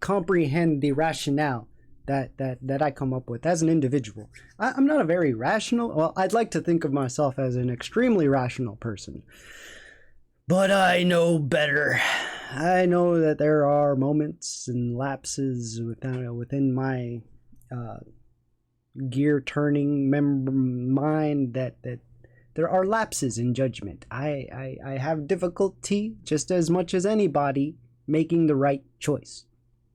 comprehend the rationale that I come up with as an individual. I'm not a very rational, well, I'd like to think of myself as an extremely rational person, but I know better. I know that there are moments and lapses within my gear turning mind that there are lapses in judgment. I have difficulty, just as much as anybody, making the right choice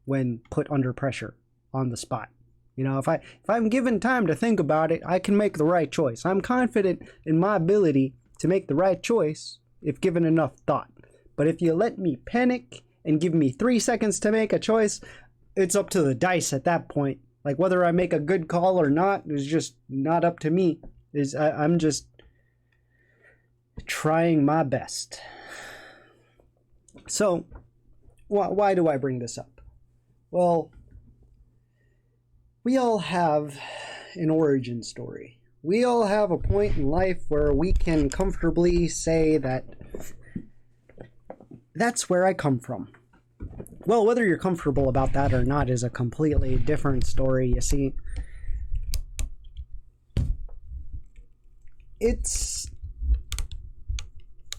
when put under pressure on the spot. You know, if I'm given time to think about it, I can make the right choice. I'm confident in my ability to make the right choice if given enough thought. But if you let me panic and give me 3 seconds to make a choice, it's up to the dice at that point. Like, whether I make a good call or not is just not up to me. I'm just trying my best. So, why do I bring this up? Well, we all have an origin story. We all have a point in life where we can comfortably say that that's where I come from. Well, whether you're comfortable about that or not is a completely different story. You see, it's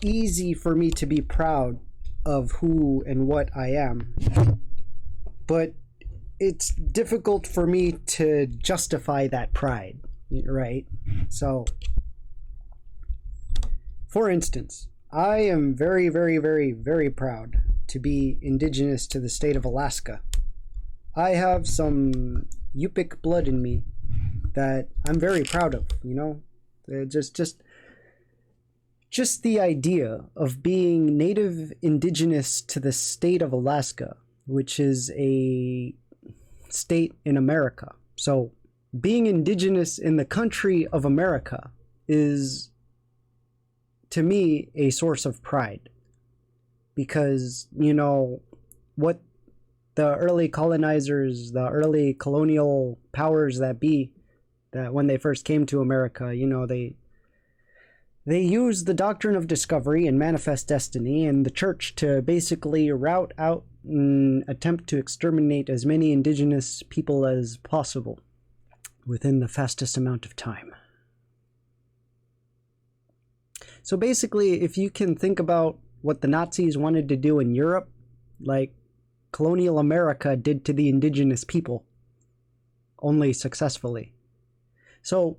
easy for me to be proud of who and what I am, but it's difficult for me to justify that pride, right? So, for instance, I am very, very, very, very proud to be indigenous to the state of Alaska. I have some Yupik blood in me that I'm very proud of, you know? Just the idea of being native indigenous to the state of Alaska, which is a state in America. So being indigenous in the country of America is, to me, a source of pride. Because, you know, what the early colonizers, the early colonial powers that be, that when they first came to America, you know, they used the doctrine of discovery and manifest destiny and the church to basically rout out and attempt to exterminate as many indigenous people as possible within the fastest amount of time. So basically, if you can think about what the Nazis wanted to do in Europe, like colonial America did to the indigenous people, only successfully. So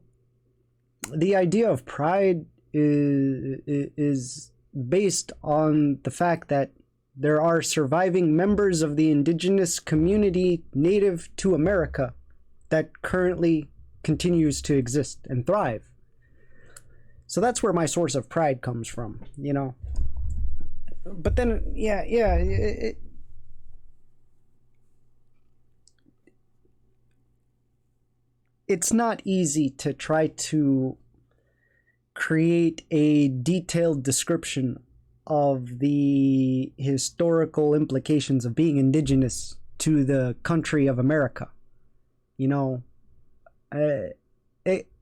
the idea of pride is based on the fact that there are surviving members of the indigenous community native to America that currently continues to exist and thrive. So that's where my source of pride comes from, you know. But then, it's not easy to try to create a detailed description of the historical implications of being indigenous to the country of America. You know, if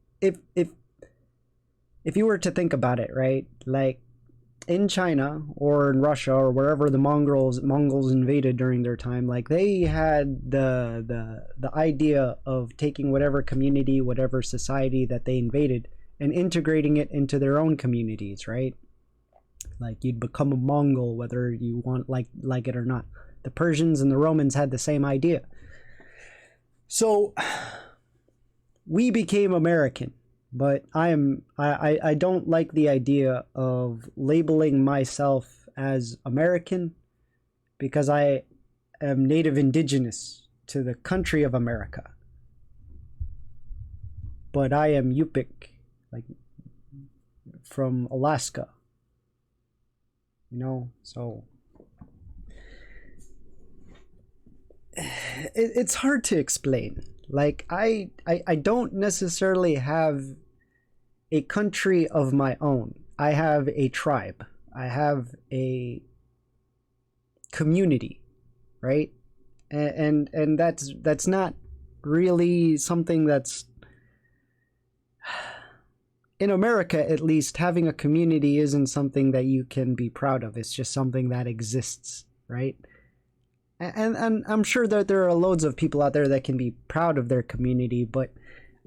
you were to think about it, right, like in China or in Russia or wherever the Mongols invaded during their time, like they had the idea of taking whatever community, whatever society that they invaded and integrating it into their own communities, right? Like you'd become a Mongol whether you want like it or not. The Persians and the Romans had the same idea. So we became American, but I don't like the idea of labeling myself as American because I am native indigenous to the country of America. But I am Yupik, like from Alaska. You know, so it's hard to explain. Like I don't necessarily have a country of my own. I have a tribe. I have a community, right? And that's not really something that's, in America at least, having a community isn't something that you can be proud of. It's just something that exists, right? and I'm sure that there are loads of people out there that can be proud of their community, but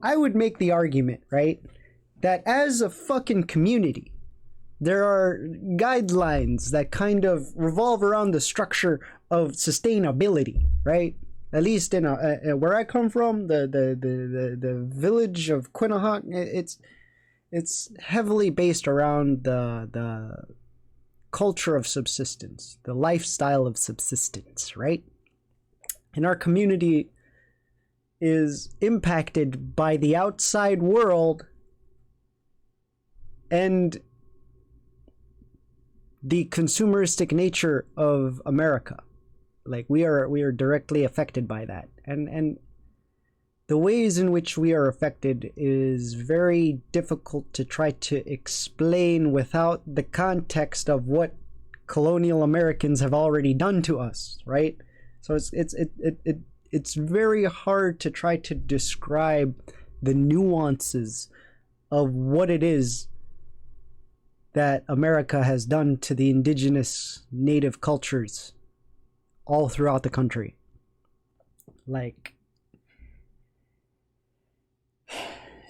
I would make the argument, right, that as a fucking community, there are guidelines that kind of revolve around the structure of sustainability, right? At least in where I come from, the village of Quinnahock, it's heavily based around the culture of subsistence, the lifestyle of subsistence, right? And our community is impacted by the outside world and the consumeristic nature of America. Like we are directly affected by that, and the ways in which we are affected is very difficult to try to explain without the context of what colonial Americans have already done to us, right? So it's very hard to try to describe the nuances of what it is that America has done to the indigenous native cultures all throughout the country. Like,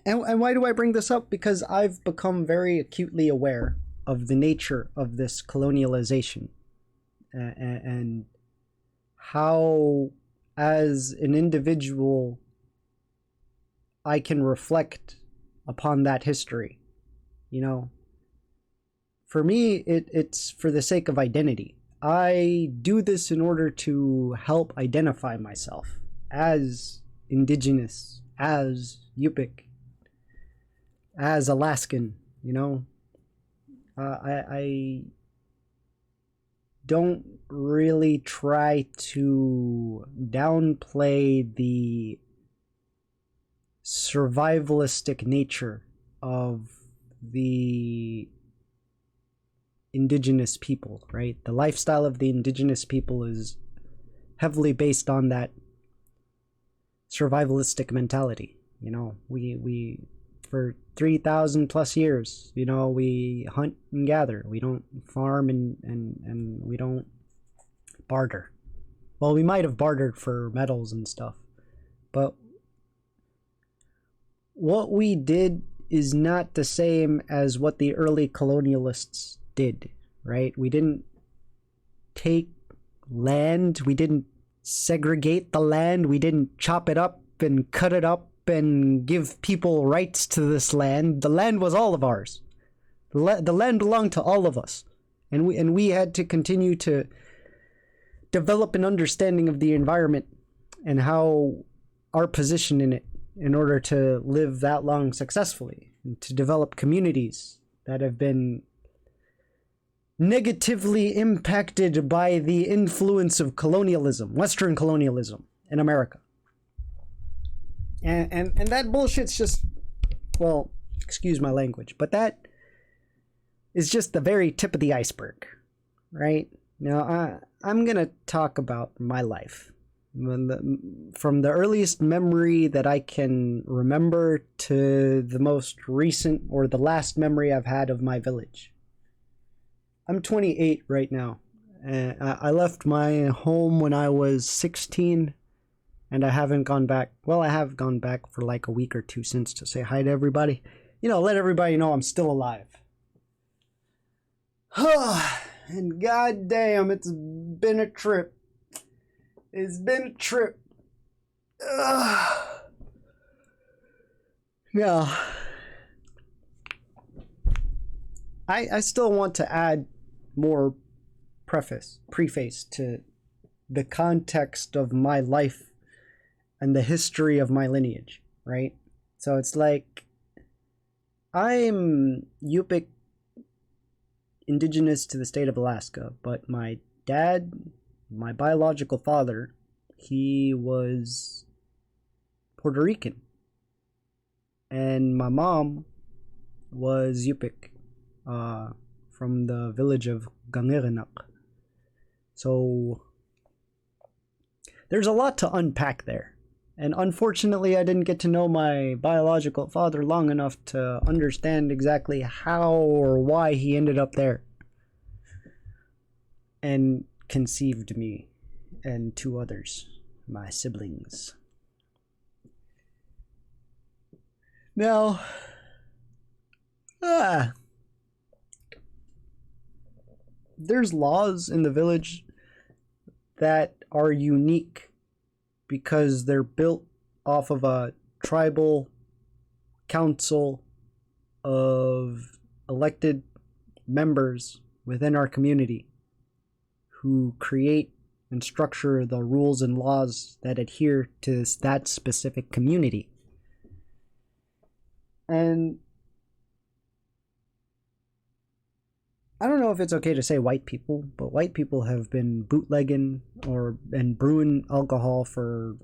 and why do I bring this up? Because I've become very acutely aware of the nature of this colonialization, and how, as an individual, I can reflect upon that history. You know, for me, it's for the sake of identity. I do this in order to help identify myself as indigenous, as Yupik, as Alaskan, you know. I don't really try to downplay the survivalistic nature of the indigenous people, right? The lifestyle of the indigenous people is heavily based on that survivalistic mentality. You know, we for 3,000 plus years, you know, we hunt and gather. We don't farm and we don't barter. Well, we might have bartered for metals and stuff, but what we did is not the same as what the early colonialists did, right? We didn't take land, we didn't segregate the land, we didn't chop it up and cut it up and give people rights to this land. The land was all of ours. The land belonged to all of us, and we had to continue to develop an understanding of the environment and how our position in it, in order to live that long successfully, and to develop communities that have been negatively impacted by the influence of colonialism, Western colonialism in America. And that bullshit's just, well, excuse my language, but that is just the very tip of the iceberg, right? Now, I'm going to talk about my life. From the earliest memory that I can remember to the most recent, or the last memory I've had of my village. I'm 28 right now. I left my home when I was 16, and I haven't gone back. Well, I have gone back for like a week or two since to say hi to everybody. You know, let everybody know I'm still alive. And goddamn, it's been a trip. It's been a trip. Now, I still want to add more preface to the context of my life and the history of my lineage, right? So it's like, I'm Yupik, indigenous to the state of Alaska, but my dad, my biological father, he was Puerto Rican, and my mom was Yupik, from the village of Gangerenak. So there's a lot to unpack there, and unfortunately I didn't get to know my biological father long enough to understand exactly how or why he ended up there and conceived me and two others, my siblings. Now, there's laws in the village that are unique because they're built off of a tribal council of elected members within our community who create and structure the rules and laws that adhere to that specific community. And I don't know if it's okay to say white people, but white people have been bootlegging and brewing alcohol for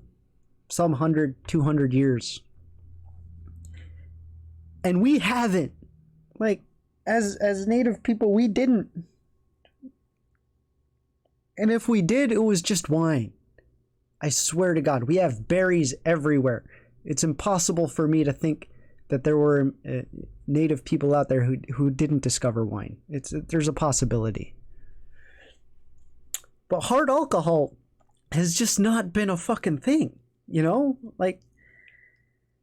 some 100, 200 years. And we haven't. Like, as native people, we didn't. And if we did, it was just wine. I swear to God, we have berries everywhere. It's impossible for me to think that there were native people out there who didn't discover wine. There's a possibility. But hard alcohol has just not been a fucking thing, you know? Like,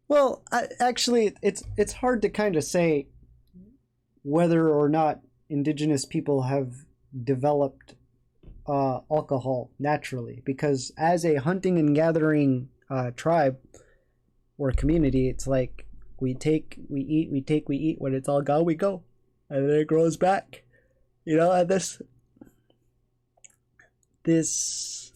well, actually, it's hard to kind of say whether or not indigenous people have developed alcohol naturally, because as a hunting and gathering tribe or community, it's like we eat, when it's all gone we go, and then it grows back, you know. And this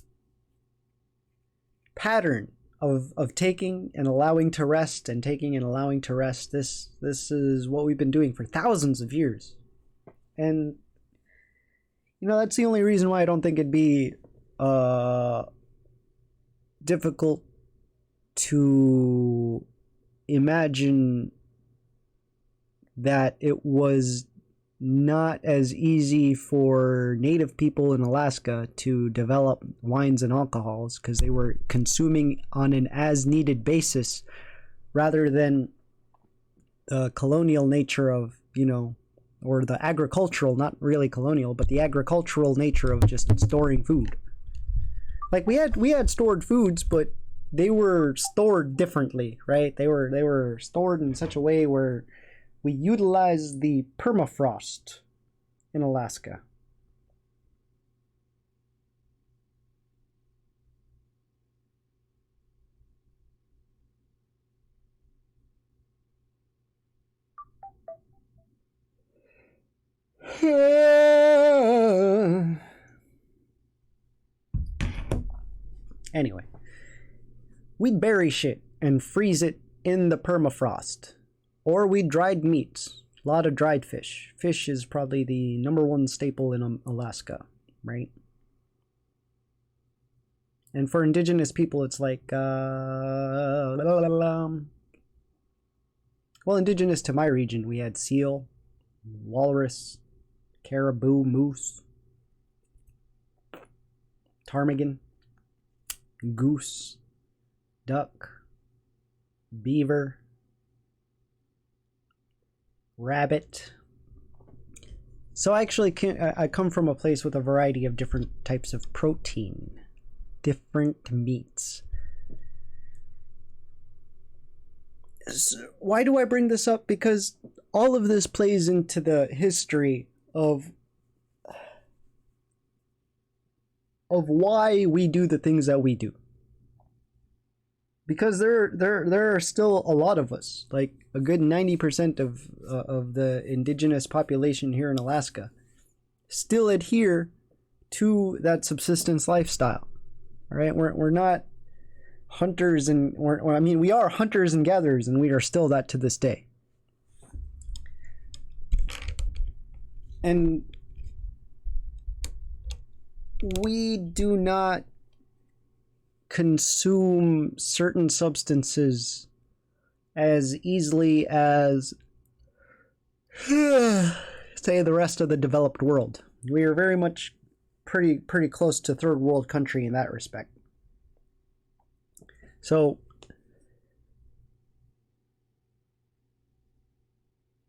pattern of taking and allowing to rest and taking and allowing to rest, this is what we've been doing for thousands of years. And you know, that's the only reason why I don't think it'd be difficult to imagine that it was not as easy for native people in Alaska to develop wines and alcohols, because they were consuming on an as needed basis rather than the colonial nature of, you know, or the agricultural, not really colonial, but the agricultural nature of just storing food. Like we had stored foods, but they were stored differently, right? They were stored in such a way where we utilize the permafrost in Alaska. Anyway, we'd bury shit and freeze it in the permafrost. Or we dried meats. A lot of dried fish. Fish is probably the number one staple in Alaska, right? And for indigenous people, it's like, well, indigenous to my region, we had seal, walrus, caribou, moose, ptarmigan, goose, duck, beaver, rabbit. So I actually I come from a place with a variety of different types of protein, different meats. So why do I bring this up? Because all of this plays into the history of why we do the things that we do. Because there are still a lot of us, like a good 90% of the indigenous population here in Alaska, still adhere to that subsistence lifestyle. All right, we're not hunters, and we are hunters and gatherers, and we are still that to this day. And we do not consume certain substances as easily as, say, the rest of the developed world. We are very much pretty close to third world country in that respect. So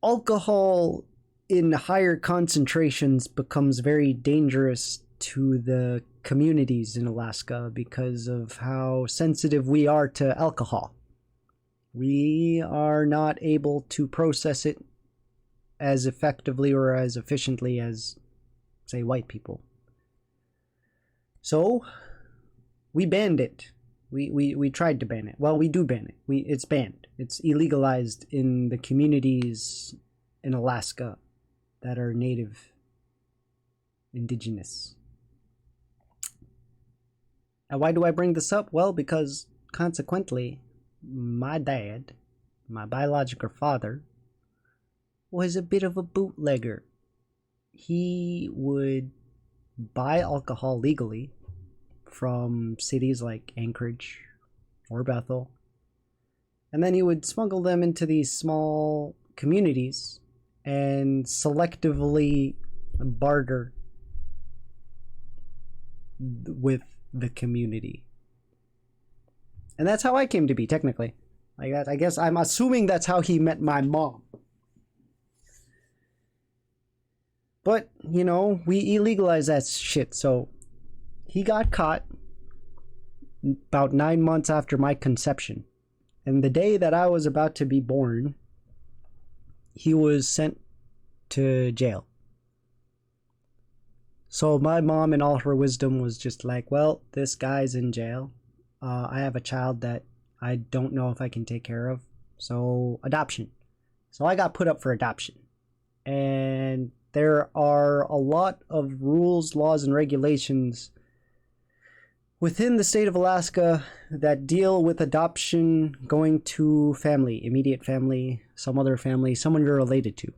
alcohol in higher concentrations becomes very dangerous to the communities in Alaska because of how sensitive we are to alcohol. We are not able to process it as effectively or as efficiently as, say, white people. So we banned it. We tried to ban it. Well, we do ban it. It's banned. It's illegalized in the communities in Alaska that are native, indigenous. And why do I bring this up? Well, because consequently, my dad, my biological father, was a bit of a bootlegger. He would buy alcohol legally from cities like Anchorage or Bethel, and then he would smuggle them into these small communities and selectively barter with the community. And that's how I came to be, technically. Like that, I guess I'm assuming that's how he met my mom. But, you know, we illegalized that shit, so he got caught about 9 months after my conception. And the day that I was about to be born, he was sent to jail. So my mom, in all her wisdom, was just like, well, this guy's in jail. I have a child that I don't know if I can take care of. So adoption. So I got put up for adoption. And there are a lot of rules, laws, and regulations within the state of Alaska that deal with adoption going to family, immediate family, some other family, someone you're related to.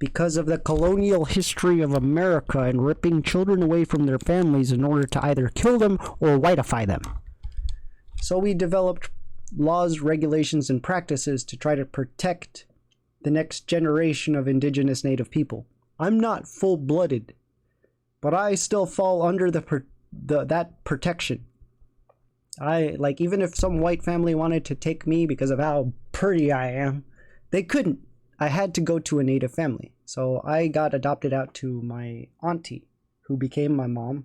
Because of the colonial history of America and ripping children away from their families in order to either kill them or whiteify them. So we developed laws, regulations, and practices to try to protect the next generation of indigenous native people. I'm not full-blooded, but I still fall under that protection. Even if some white family wanted to take me because of how pretty I am, they couldn't. I had to go to a native family. So I got adopted out to my auntie, who became my mom,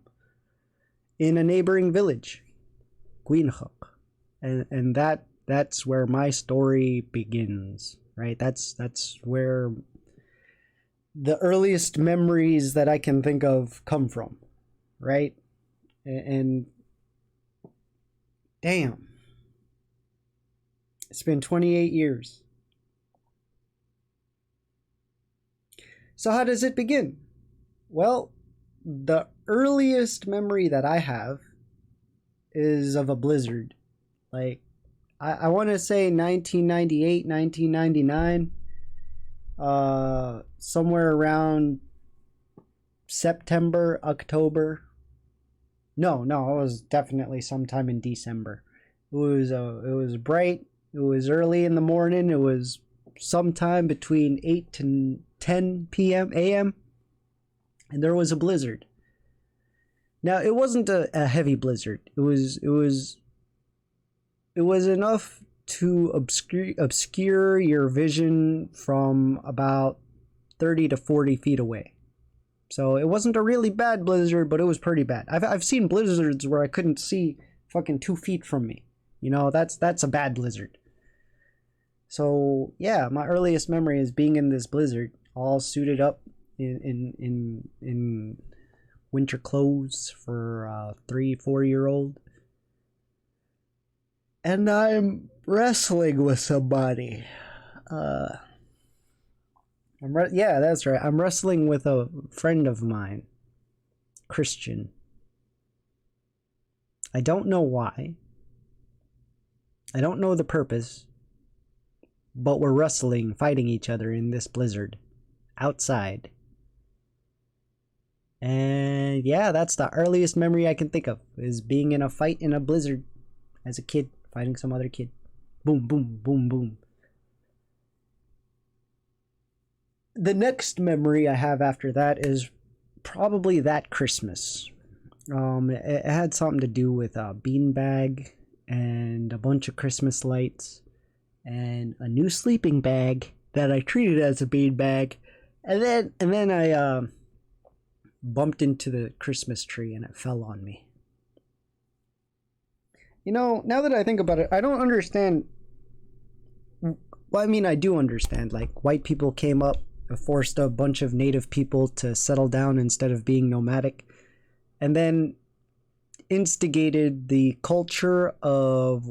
in a neighboring village, Guinhook. And that's where my story begins, right? That's where the earliest memories that I can think of come from, right? And damn, it's been 28 years. So how does it begin? Well, the earliest memory that I have is of a blizzard. Like, I want to say 1998, 1999. Somewhere around September, October. No, it was definitely sometime in December. It was bright. It was early in the morning. It was sometime between 8 to 10 p.m. a.m. and there was a blizzard. Now, it wasn't a heavy blizzard. It was enough to obscure your vision from about 30 to 40 feet away. So it wasn't a really bad blizzard, but it was pretty bad. I've seen blizzards where I couldn't see fucking 2 feet from me. You know, that's a bad blizzard. So yeah, my earliest memory is being in this blizzard, all suited up in winter clothes for a 3-4-year-old. And I'm wrestling with somebody. Yeah, that's right. I'm wrestling with a friend of mine, Christian. I don't know why. I don't know the purpose. But we're wrestling, fighting each other in this blizzard. Outside. And yeah, that's the earliest memory I can think of. Is being in a fight in a blizzard as a kid. Fighting some other kid. Boom, boom, boom, boom. The next memory I have after that is probably that Christmas. It had something to do with a beanbag and a bunch of Christmas lights and a new sleeping bag that I treated as a beanbag. And then I bumped into the Christmas tree and it fell on me. now that I think about it, I don't understand. Well, I mean, I do understand. Like, white people came up, forced a bunch of native people to settle down instead of being nomadic, and then instigated the culture of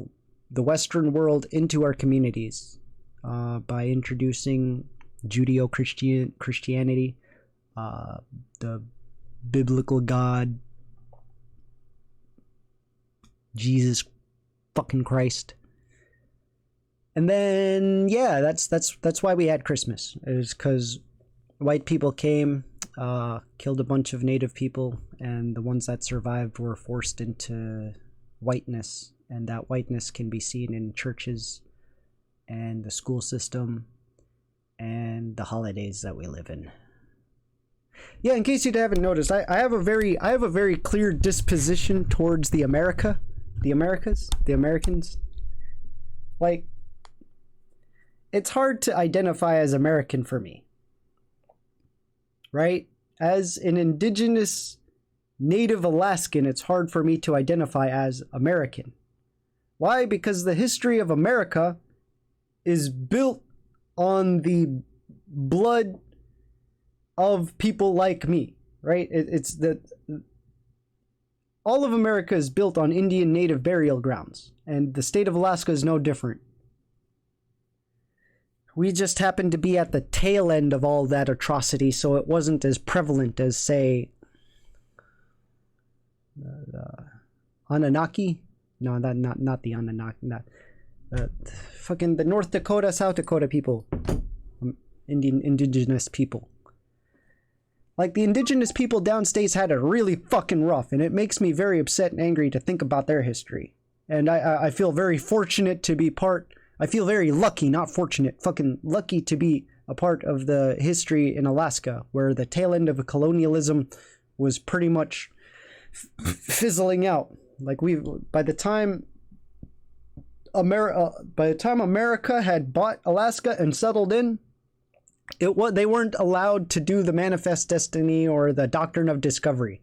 the Western world into our communities by introducing Judeo-Christianity, the biblical God, Jesus fucking Christ. And then yeah, that's why we had Christmas. It was because white people came, killed a bunch of native people, and the ones that survived were forced into whiteness, and that whiteness can be seen in churches and the school system and the holidays that we live in. Yeah, in case you haven't noticed, I have a very clear disposition towards the Americas, the Americans. Like, it's hard to identify as American for me, right? As an indigenous native Alaskan, it's hard for me to identify as American. Why? Because the history of America is built on the blood of people like me, right? It's that all of America is built on Indian native burial grounds, and the state of Alaska is no different. We just happened to be at the tail end of all that atrocity, so it wasn't as prevalent as, say, Anunnaki. No, not the Anunnaki. Not fucking the North Dakota, South Dakota people, indigenous people. Like, the indigenous people downstates had it really fucking rough, and it makes me very upset and angry to think about their history. And I feel very fortunate to be part. I feel very lucky, not fortunate, fucking lucky to be a part of the history in Alaska, where the tail end of colonialism was pretty much fizzling out. Like, by the time America had bought Alaska and settled in, they weren't allowed to do the Manifest Destiny or the Doctrine of Discovery,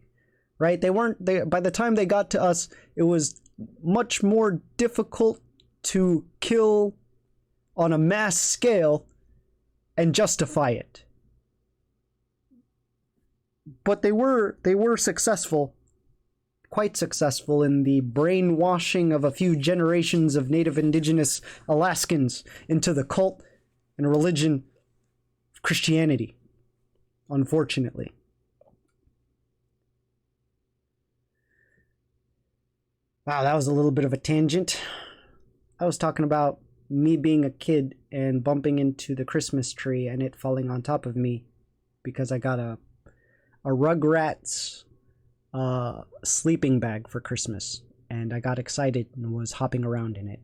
right? By the time they got to us, it was much more difficult to kill on a mass scale and justify it. But they were successful, quite successful, in the brainwashing of a few generations of native indigenous Alaskans into the cult and religion of Christianity, unfortunately. Wow, that was a little bit of a tangent. I was talking about me being a kid and bumping into the Christmas tree and it falling on top of me because I got a Rugrats sleeping bag for Christmas, and I got excited and was hopping around in it.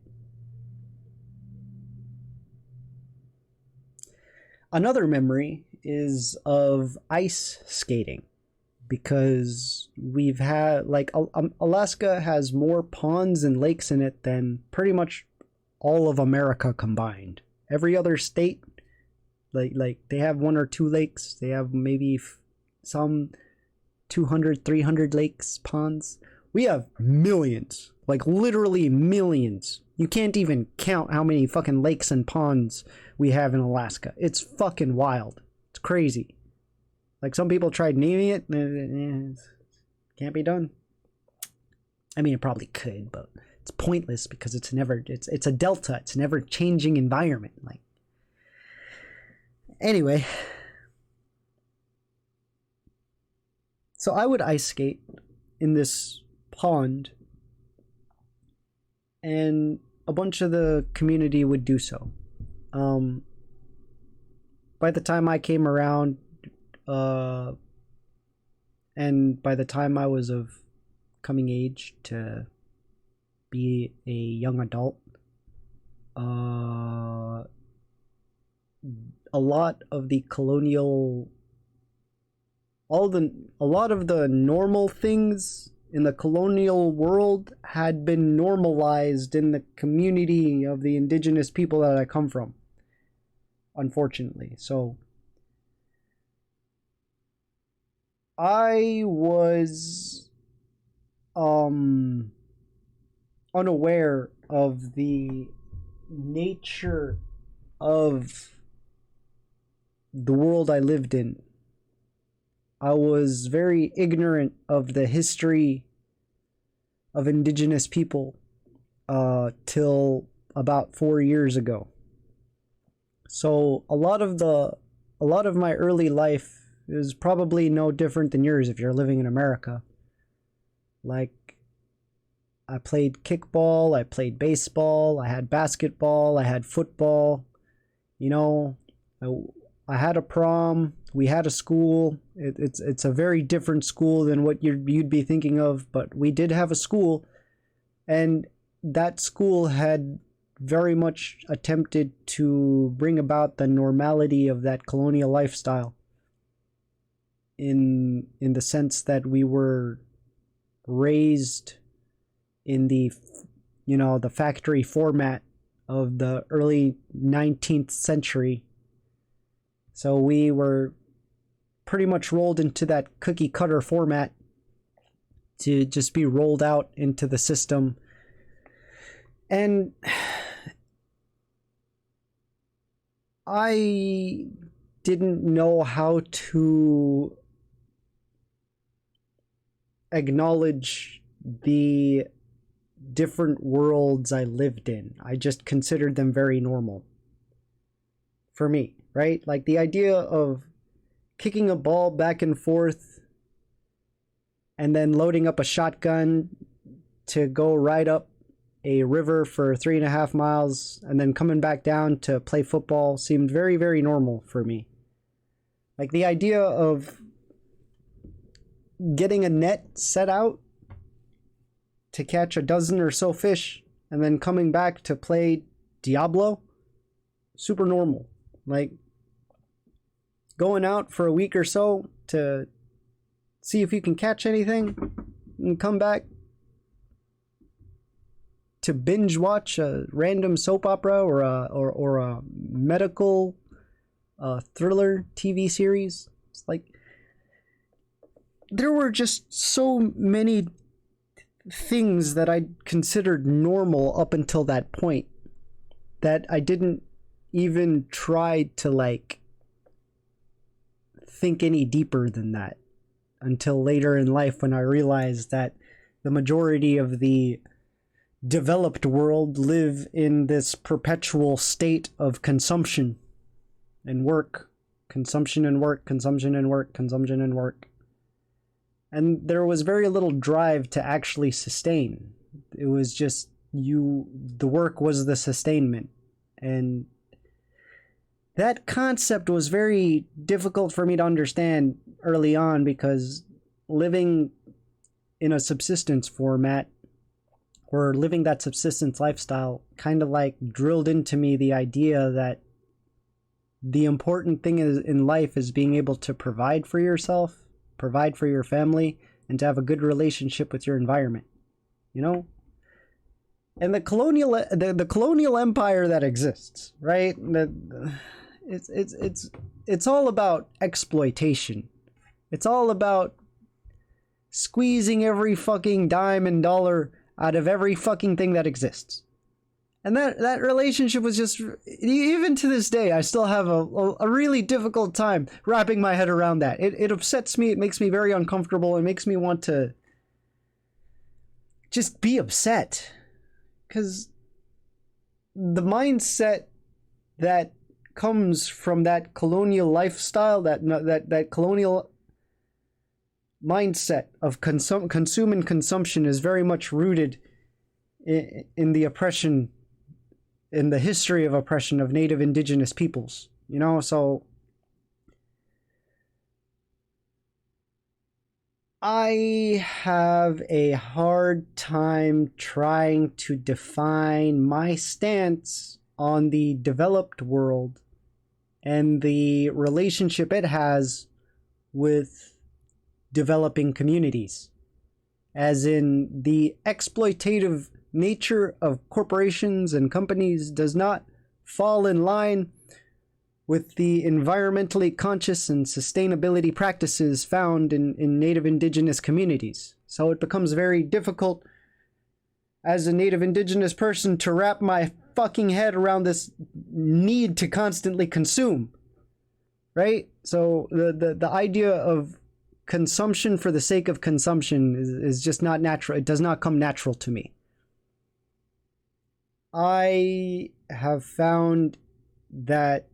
Another memory is of ice skating, because we've had, like, Alaska has more ponds and lakes in it than pretty much all of America combined. Every other state, like they have one or two lakes. They have maybe some 200, 300 lakes, ponds. We have millions, like literally millions. You can't even count how many fucking lakes and ponds we have in Alaska. It's fucking wild. It's crazy. Like, some people tried naming it, can't be done. I mean, it probably could, but it's pointless because it's a delta. It's a never changing environment. Like, anyway, so I would ice skate in this pond, and a bunch of the community would do so. By the time I came around, and by the time I was of coming age to be a young adult, a lot of the a lot of the normal things in the colonial world had been normalized in the community of the indigenous people that I come from, unfortunately. So I was unaware of the nature of the world I lived in. I was very ignorant of the history of indigenous people till about 4 years ago. So a lot of my early life is probably no different than yours if you're living in America. Like, I played kickball, I played baseball, I had basketball, I had football. You know, I had a prom, we had a school. It's a very different school than what you'd be thinking of, but we did have a school, and that school had very much attempted to bring about the normality of that colonial lifestyle, in the sense that we were raised in the factory format of the early 19th century. So we were pretty much rolled into that cookie cutter format to just be rolled out into the system. And I didn't know how to acknowledge the different worlds I lived in. I just considered them very normal for me, right? Like the idea of kicking a ball back and forth and then loading up a shotgun to go right up a river for 3.5 miles and then coming back down to play football seemed very, very normal for me. Like the idea of getting a net set out to catch a dozen or so fish and then coming back to play Diablo, super normal. Like going out for a week or so to see if you can catch anything and come back to binge watch a random soap opera or a medical thriller TV series. It's like there were just so many things that I considered normal up until that point that I didn't even try to like think any deeper than that until later in life, when I realized that the majority of the developed world live in this perpetual state of consumption and work, consumption and work, consumption and work, consumption and work. And there was very little drive to actually sustain. It was just the work was the sustainment. And that concept was very difficult for me to understand early on, because living in a subsistence format or living that subsistence lifestyle kind of like drilled into me the idea that the important thing in life is being able to provide for yourself, provide for your family, and to have a good relationship with your environment, you know? And the colonial empire that exists, right? It's all about exploitation. It's all about squeezing every fucking dime and dollar out of every fucking thing that exists. And that relationship was just, even to this day, I still have a really difficult time wrapping my head around that. It upsets me. It makes me very uncomfortable. It makes me want to just be upset. Because the mindset that comes from that colonial lifestyle, that colonial mindset of consume and consumption is very much rooted in the oppression, in the history of oppression of native indigenous peoples, you know? So I have a hard time trying to define my stance on the developed world and the relationship it has with developing communities, as in the exploitative nature of corporations and companies does not fall in line with the environmentally conscious and sustainability practices found in native indigenous communities. So it becomes very difficult as a native indigenous person to wrap my fucking head around this need to constantly consume, right? So the idea of consumption for the sake of consumption is just not natural. It does not come natural to me. I have found that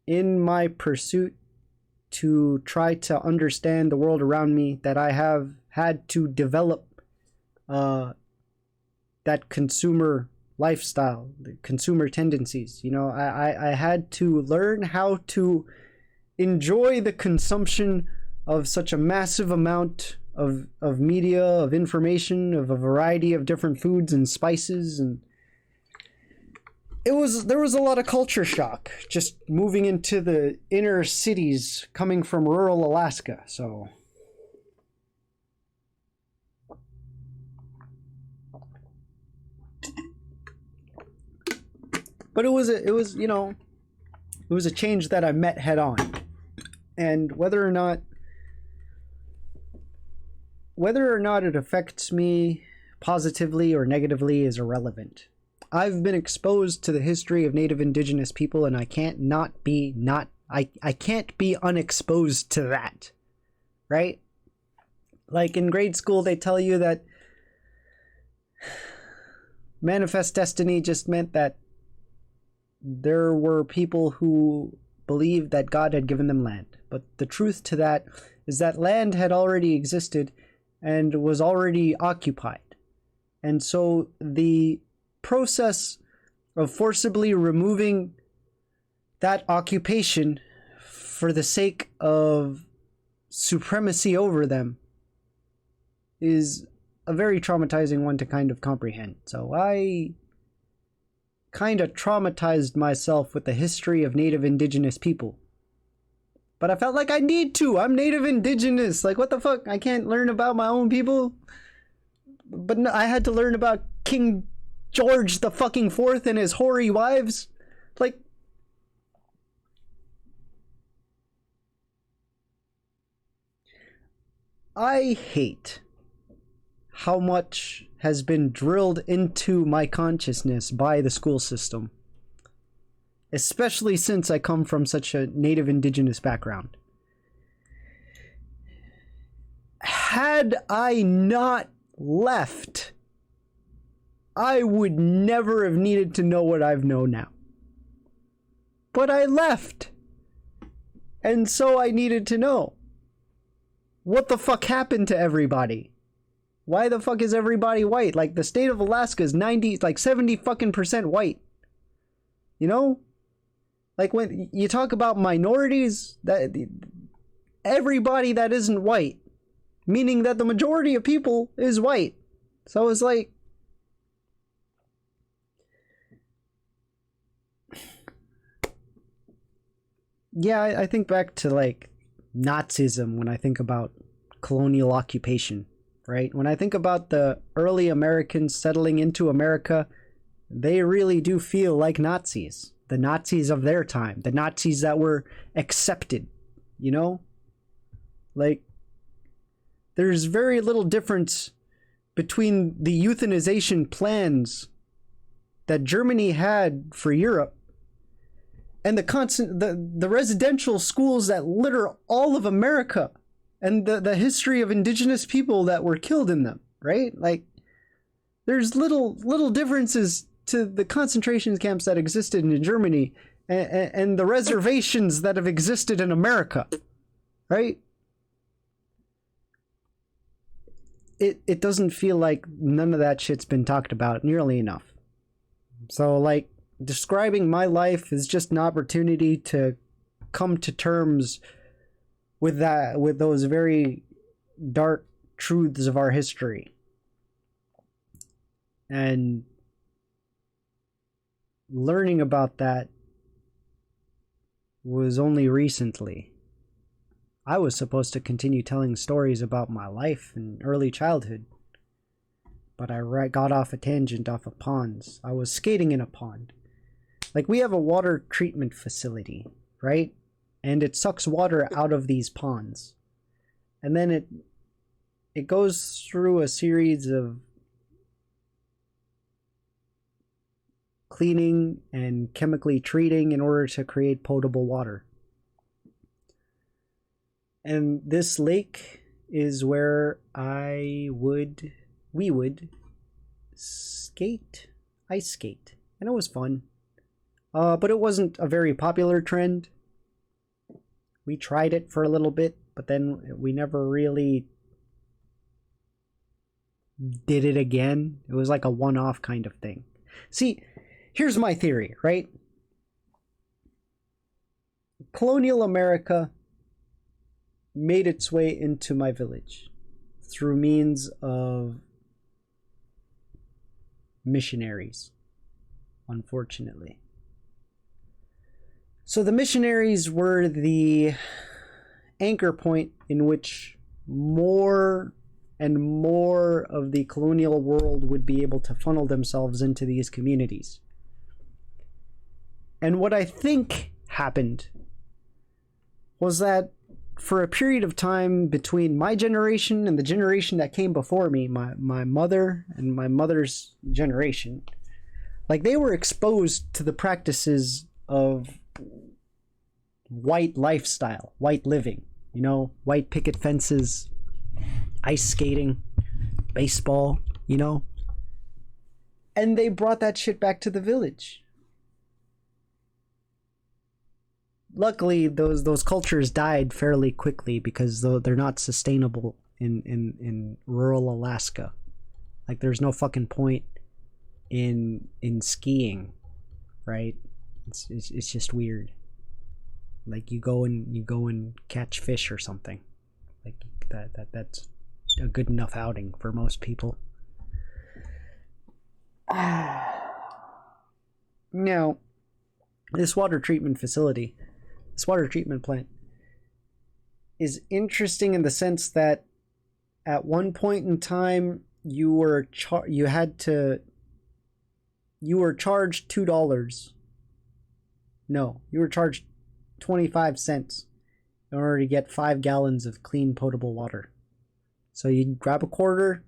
in my pursuit to try to understand the world around me, that I have had to develop that consumer lifestyle, the consumer tendencies. You know, I had to learn how to enjoy the consumption of such a massive amount of media, of information, of a variety of different foods and spices, and there was a lot of culture shock just moving into the inner cities coming from rural Alaska. So but it was you know, it was a change that I met head on. And whether or not it affects me positively or negatively is irrelevant. I've been exposed to the history of Native Indigenous people, and I can't be unexposed to that, right? Like in grade school, they tell you that manifest destiny just meant that there were people who believed that God had given them land. But the truth to that is that land had already existed and was already occupied. And so the process of forcibly removing that occupation for the sake of supremacy over them is a very traumatizing one to kind of comprehend. So I kind of traumatized myself with the history of Native Indigenous people. But I felt like I need to. I'm Native Indigenous. Like, what the fuck? I can't learn about my own people? But no, I had to learn about King George the fucking Fourth and his hoary wives. Like, I hate how much has been drilled into my consciousness by the school system, especially since I come from such a Native Indigenous background. Had I not left, I would never have needed to know what I've known now. But I left. And so I needed to know. What the fuck happened to everybody? Why the fuck is everybody white? Like, the state of Alaska is 70 fucking percent white. You know? Like, when you talk about minorities, that everybody that isn't white, meaning that the majority of people is white. So it's like, yeah, I think back to like Nazism when I think about colonial occupation, right? When I think about the early Americans settling into America, they really do feel like Nazis. The Nazis of their time, the Nazis that were accepted, you know? Like, there's very little difference between the euthanization plans that Germany had for Europe and the residential schools that litter all of America and the history of indigenous people that were killed in them, right? Like, there's little differences to the concentration camps that existed in Germany and the reservations that have existed in America, right? It doesn't feel like none of that shit's been talked about nearly enough. So, like, describing my life is just an opportunity to come to terms with those very dark truths of our history. And learning about that was only recently. I was supposed to continue telling stories about my life in early childhood, but I got off a tangent off of ponds. I was skating in a pond. Like, we have a water treatment facility, right? And it sucks water out of these ponds. And then it goes through a series of cleaning and chemically treating in order to create potable water. And this lake is where we would ice skate. And it was fun. But it wasn't a very popular trend. We tried it for a little bit, but then we never really did it again. It was like a one-off kind of thing. See, here's my theory, right? Colonial America made its way into my village through means of missionaries, unfortunately. So the missionaries were the anchor point in which more and more of the colonial world would be able to funnel themselves into these communities. And what I think happened was that for a period of time between my generation and the generation that came before me, my mother and my mother's generation, like they were exposed to the practices of white lifestyle, white living, you know, white picket fences, ice skating, baseball, you know, and they brought that shit back to the village. Luckily, those cultures died fairly quickly because they're not sustainable in rural Alaska. Like, there's no fucking point in skiing, right? It's just weird. Like, you go and catch fish or something. Like that's a good enough outing for most people. Now, this water treatment plant is interesting in the sense that at one point in time you were charged $2. No, you were charged 25 cents in order to get 5 gallons of clean potable water. So you grab a quarter,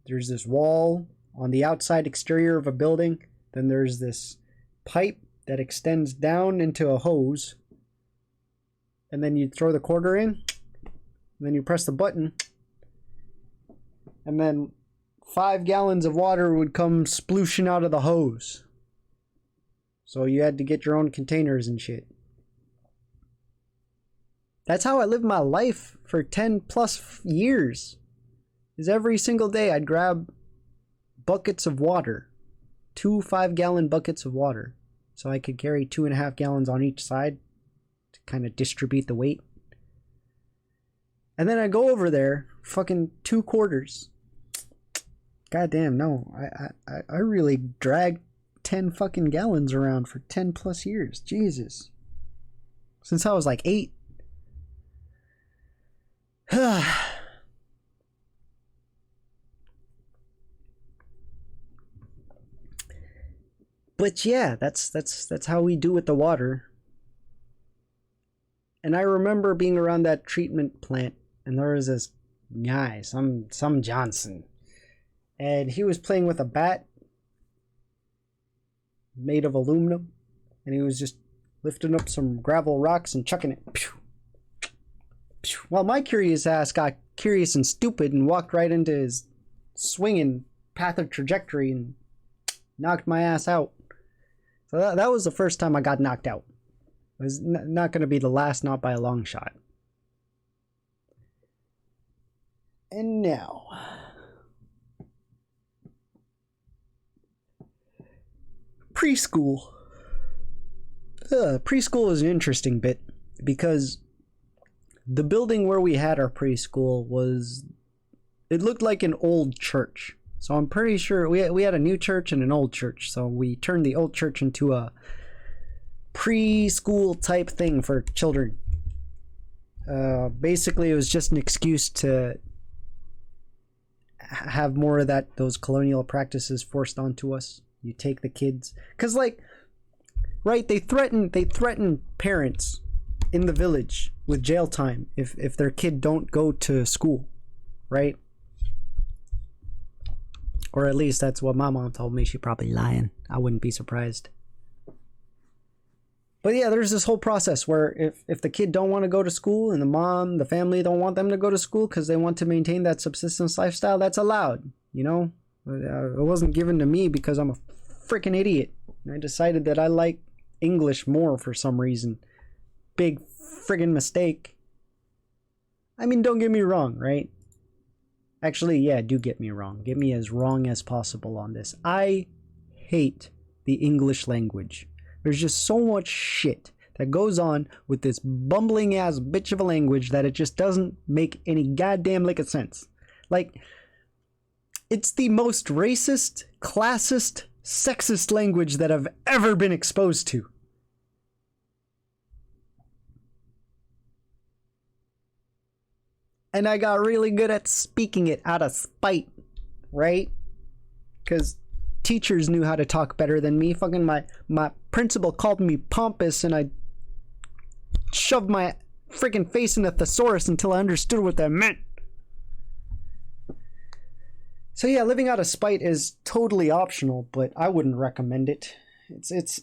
there's this wall on the outside exterior of a building, then there's this pipe that extends down into a hose, and then you throw the quarter in, and then you press the button, and then 5 gallons of water would come splooshing out of the hose. So you had to get your own containers and shit. That's how I lived my life for 10 plus years. Is every single day I'd grab buckets of water, 2 5-gallon buckets of water, so I could carry 2.5 gallons on each side to kind of distribute the weight. And then I go over there, fucking 2 quarters. Goddamn, no, I really dragged 10 fucking gallons around for 10 plus years. Jesus. Since I was like 8. But yeah, that's how we do with the water. And I remember being around that treatment plant, and there was this guy, some Johnson, and he was playing with a bat made of aluminum, and he was just lifting up some gravel rocks and chucking it. Well, my curious ass got curious and stupid and walked right into his swinging path of trajectory and knocked my ass out. So that was the first time I got knocked out. It was not going to be the last, not by a long shot. And now, preschool. Preschool is an interesting bit because the building where we had our preschool it looked like an old church. So I'm pretty sure we had a new church and an old church. So we turned the old church into a preschool type thing for children. Basically, it was just an excuse to have more of those colonial practices forced onto us. You take the kids, because like, right? They threaten parents in the village with jail time if their kid don't go to school, right? Or at least that's what my mom told me. She probably lying. I wouldn't be surprised. But yeah, there's this whole process where if the kid don't want to go to school and the family don't want them to go to school because they want to maintain that subsistence lifestyle, that's allowed, you know? It wasn't given to me because I'm a freaking idiot. I decided that I like English more for some reason. Big friggin' mistake. I mean, don't get me wrong, right? Actually, yeah, do get me wrong. Get me as wrong as possible on this. I hate the English language. There's just so much shit that goes on with this bumbling ass bitch of a language that it just doesn't make any goddamn lick of sense. Like, it's the most racist, classist, sexist language that I've ever been exposed to. And I got really good at speaking it out of spite, right? Because teachers knew how to talk better than me. Fucking my principal called me pompous and I shoved my freaking face in a thesaurus until I understood what that meant. So yeah, living out of spite is totally optional, but I wouldn't recommend it. It's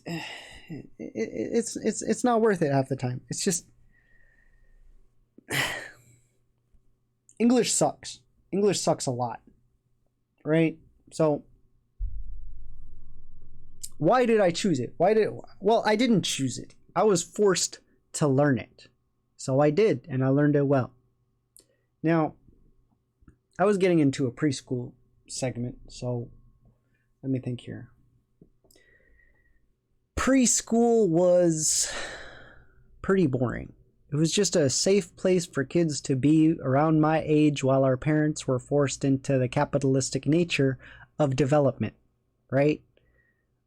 not worth it half the time. It's just English sucks. English sucks a lot. Right? So why did I choose it? Well, I didn't choose it. I was forced to learn it. So I did, and I learned it well. Now, I was getting into a preschool segment, so let me think here. Preschool was pretty boring. It was just a safe place for kids to be around my age while our parents were forced into the capitalistic nature of development, right?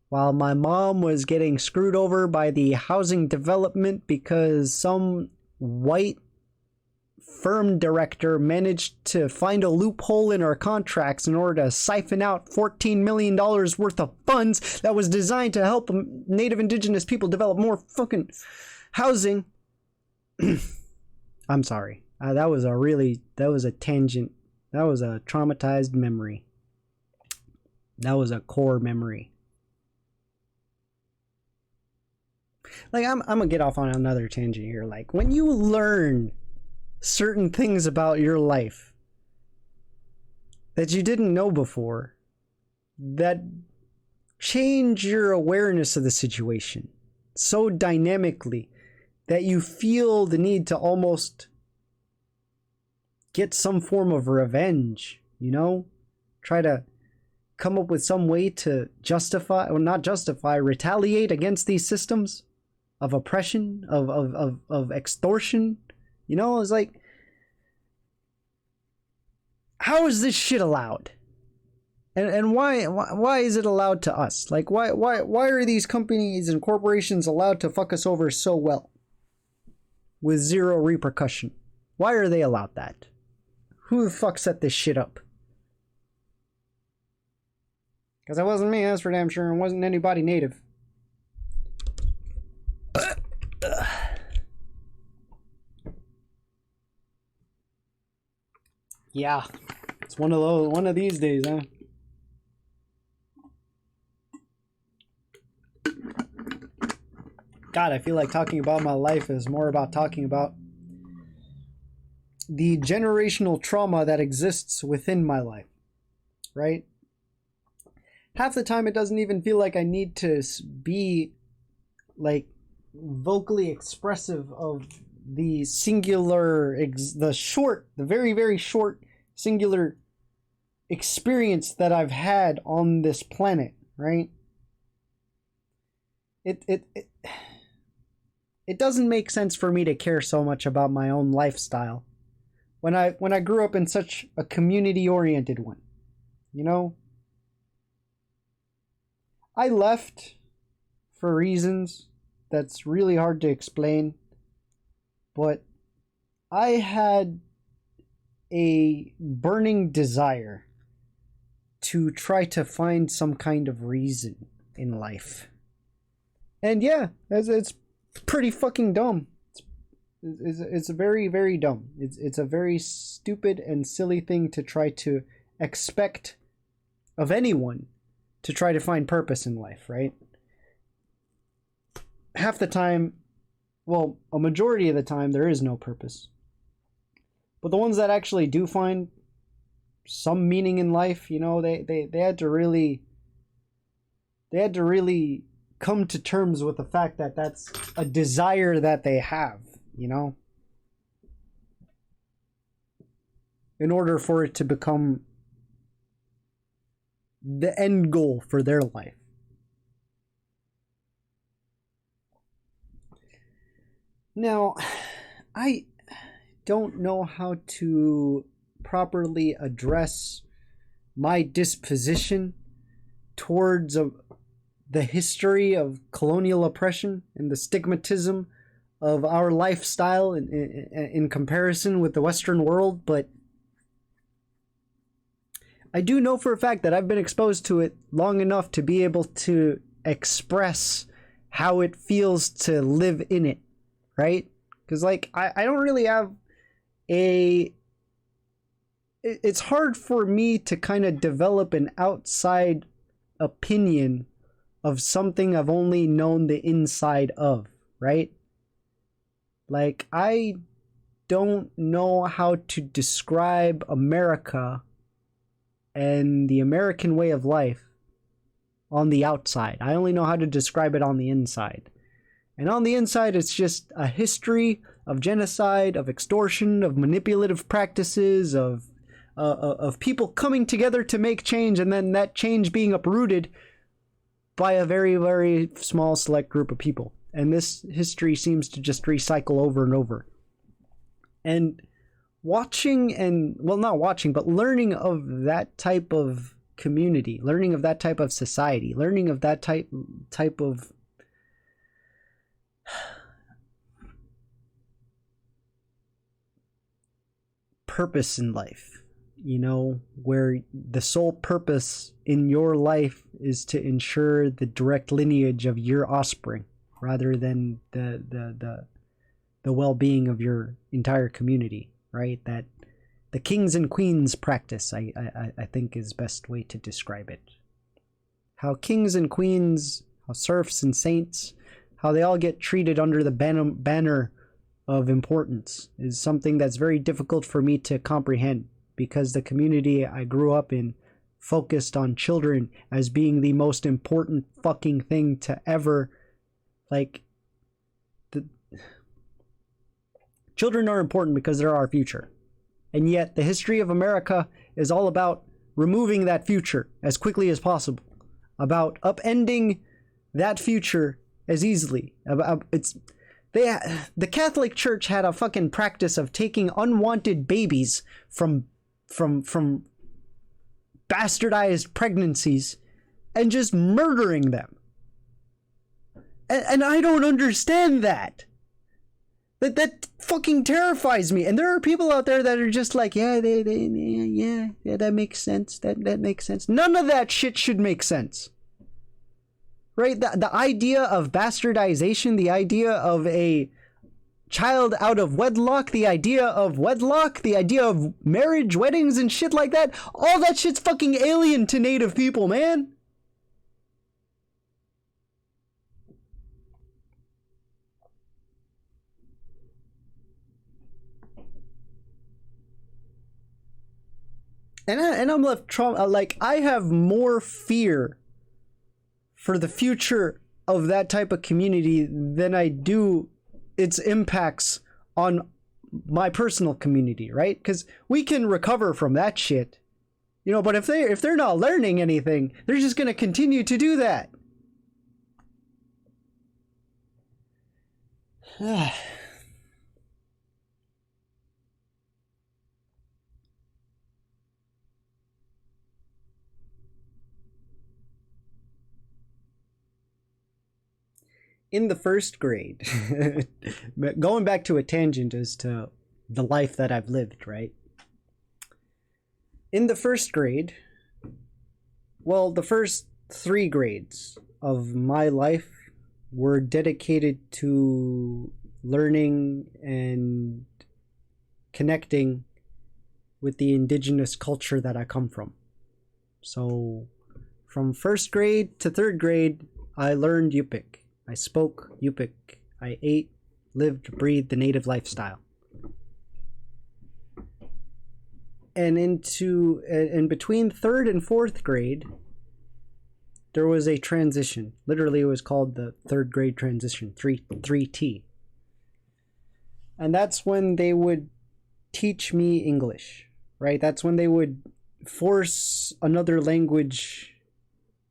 While my mom was getting screwed over by the housing development because some white firm director managed to find a loophole in our contracts in order to siphon out $14 million worth of funds that was designed to help Native Indigenous people develop more fucking housing. I'm sorry. That was a tangent. That was a traumatized memory. That was a core memory. Like, I'm gonna get off on another tangent here. Like, when you learn certain things about your life that you didn't know before, that change your awareness of the situation so dynamically that you feel the need to almost get some form of revenge, you know? Try to come up with some way to justify, or not justify, retaliate against these systems of oppression, of extortion. You know, it's like, how is this shit allowed? And why is it allowed to us? Like, why are these companies and corporations allowed to fuck us over so well with zero repercussion? Why are they allowed that? Who the fuck set this shit up? Because it wasn't me, that's for damn sure, and wasn't anybody native. Yeah, it's one of these days, huh? God, I feel like talking about my life is more about talking about the generational trauma that exists within my life, right? Half the time it doesn't even feel like I need to be like vocally expressive of the singular, the very, very short singular experience that I've had on this planet, right? It doesn't make sense for me to care so much about my own lifestyle when I grew up in such a community-oriented one, you know? I left for reasons that's really hard to explain, but I had a burning desire to try to find some kind of reason in life. And yeah, it's pretty fucking dumb. It's very, very dumb. It's a very stupid and silly thing to try to expect of anyone to try to find purpose in life, right? Half the time, well, a majority of the time, there is no purpose. But the ones that actually do find some meaning in life, you know, they had to really come to terms with the fact that that's a desire that they have, you know, in order for it to become the end goal for their life. Now, I don't know how to properly address my disposition towards the history of colonial oppression and the stigmatism of our lifestyle in comparison with the Western world, but I do know for a fact that I've been exposed to it long enough to be able to express how it feels to live in it, right? Because, like, I don't really have it's hard for me to kind of develop an outside opinion of something I've only known the inside of, right? Like, I don't know how to describe America and the American way of life on the outside. I only know how to describe it on the inside. And on the inside, it's just a history of genocide, of extortion, of manipulative practices, of people coming together to make change, and then that change being uprooted by a very, very small select group of people. And this history seems to just recycle over and over. And not watching, but learning of that type of community, learning of that type of society, learning of that type of purpose in life, you know, where the sole purpose in your life is to ensure the direct lineage of your offspring rather than the well-being of your entire community, right? That the kings and queens practice, I think, is best way to describe it. How kings and queens, how serfs and saints, how they all get treated under the banner of importance is something that's very difficult for me to comprehend, because the community I grew up in focused on children as being the most important fucking thing to ever, like, children are important because they're our future. And yet the history of America is all about removing that future as quickly as possible, about upending that future as easily. The Catholic Church had a fucking practice of taking unwanted babies from bastardized pregnancies and just murdering them. And I don't understand that. That fucking terrifies me. And there are people out there that are just like, yeah, that makes sense. That makes sense. None of that shit should make sense. Right? The idea of bastardization, the idea of a child out of wedlock, the idea of marriage, weddings, and shit like that, all that shit's fucking alien to Native people, man. And I'm left like, I have more fear for the future of that type of community than I do its impacts on my personal community, right? Because we can recover from that shit, you know, but if they're not learning anything, they're just gonna continue to do that. In the first grade, going back to a tangent as to the life that I've lived, right? In the first grade, well, the first 3 grades of my life were dedicated to learning and connecting with the indigenous culture that I come from. So from first grade to third grade, I learned Yupik. I spoke Yupik. I ate, lived, breathed the native lifestyle. And in between third and fourth grade, there was a transition. Literally, it was called the third grade transition, 3T. And that's when they would teach me English, right? That's when they would force another language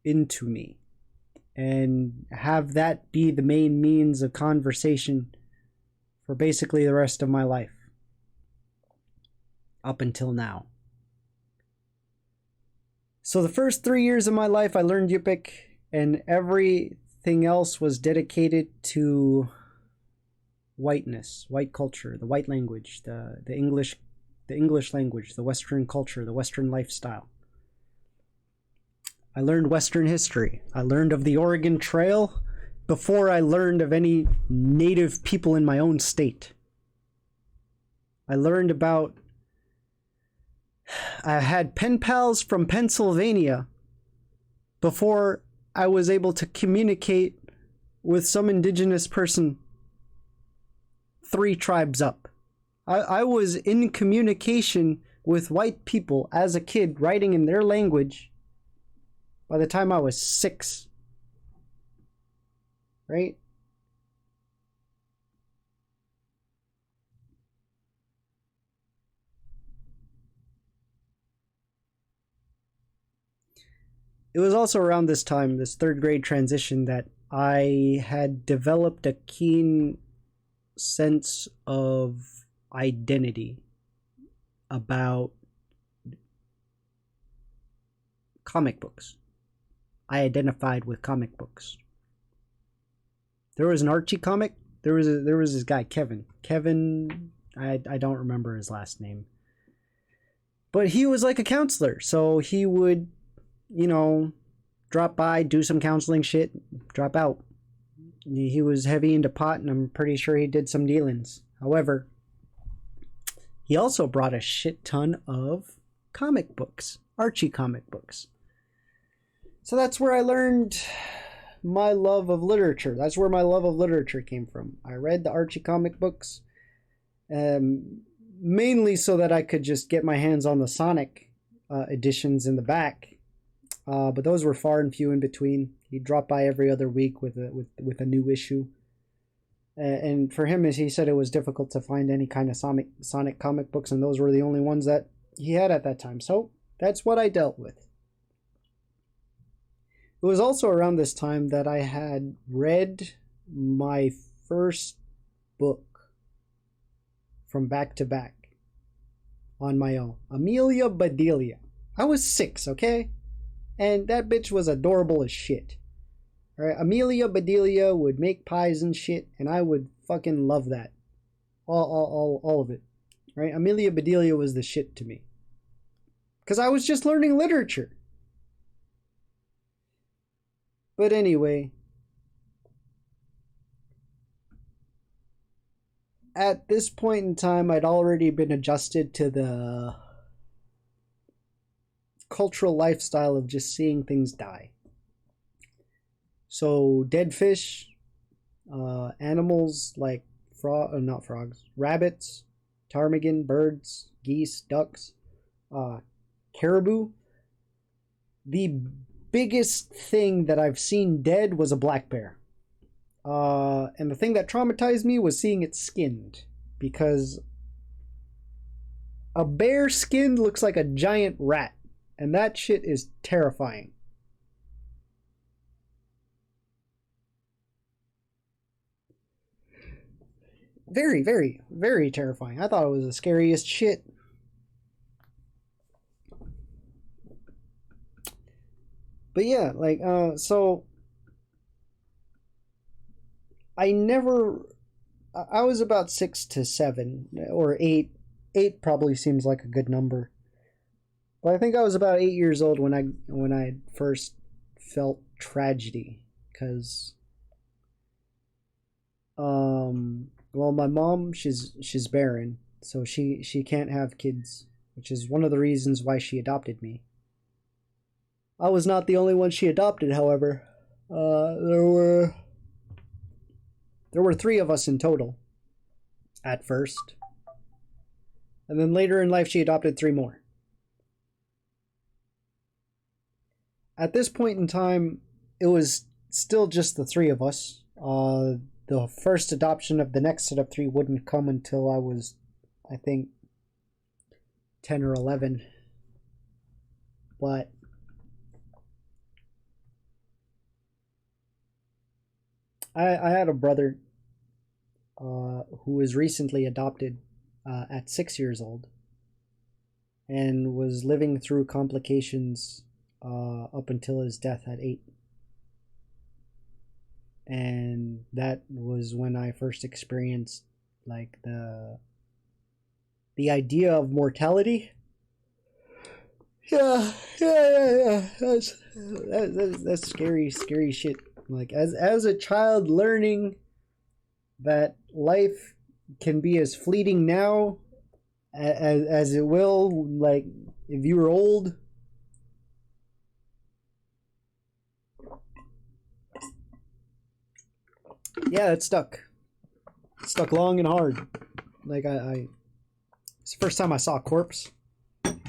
into me and have that be the main means of conversation for basically the rest of my life. Up until now. So the first 3 years of my life, I learned Yupik, and everything else was dedicated to whiteness, white culture, the white language, the English language, the Western culture, the Western lifestyle. I learned Western history. I learned of the Oregon Trail before I learned of any native people in my own state. I learned about... I had pen pals from Pennsylvania before I was able to communicate with some indigenous person 3 tribes up. I was in communication with white people as a kid, writing in their language by the time I was 6. Right? It was also around this time, this third grade transition, that I had developed a keen sense of identity about comic books. I identified with comic books. There was an Archie comic. There was this guy, Kevin. I don't remember his last name. But he was like a counselor, so he would, drop by, do some counseling shit, drop out. He was heavy into pot, and I'm pretty sure he did some dealings. However, he also brought a shit ton of comic books, Archie comic books. So that's where I learned my love of literature. That's where my love of literature came from. I read the Archie comic books, mainly so that I could just get my hands on the Sonic editions in the back. But those were far and few in between. He'd drop by every other week with a new issue. And for him, as he said, it was difficult to find any kind of Sonic comic books, and those were the only ones that he had at that time. So that's what I dealt with. It was also around this time that I had read my first book from back to back on my own. Amelia Bedelia. I was 6, okay? And that bitch was adorable as shit. Alright, Amelia Bedelia would make pies and shit, and I would fucking love that. All of it. Right? Amelia Bedelia was the shit to me. Because I was just learning literature. But anyway, at this point in time, I'd already been adjusted to the cultural lifestyle of just seeing things die. So dead fish, animals like not frogs, rabbits, ptarmigan, birds, geese, ducks, caribou. The biggest thing that I've seen dead was a black bear. And the thing that traumatized me was seeing it skinned, because a bear skinned looks like a giant rat, and that shit is terrifying. Very, very, very terrifying. I thought it was the scariest shit. But yeah, so I was about 6 to 7 or 8. 8 probably seems like a good number. But I think I was about 8 years old when I first felt tragedy, because well, my mom, she's barren, so she can't have kids, which is one of the reasons why she adopted me. I was not the only one she adopted, however. There were three of us in total at first. And then later in life, she adopted three more. At this point in time, it was still just the three of us. The first adoption of the next set of three wouldn't come until I was, I think, 10 or 11. But I had a brother who was recently adopted at 6 years old and was living through complications up until his death at 8. And that was when I first experienced like the idea of mortality. Yeah. That's scary shit. Like as a child, learning that life can be as fleeting now as it will, like, if you were old. Yeah, it stuck long and hard. Like it's the first time I saw a corpse, and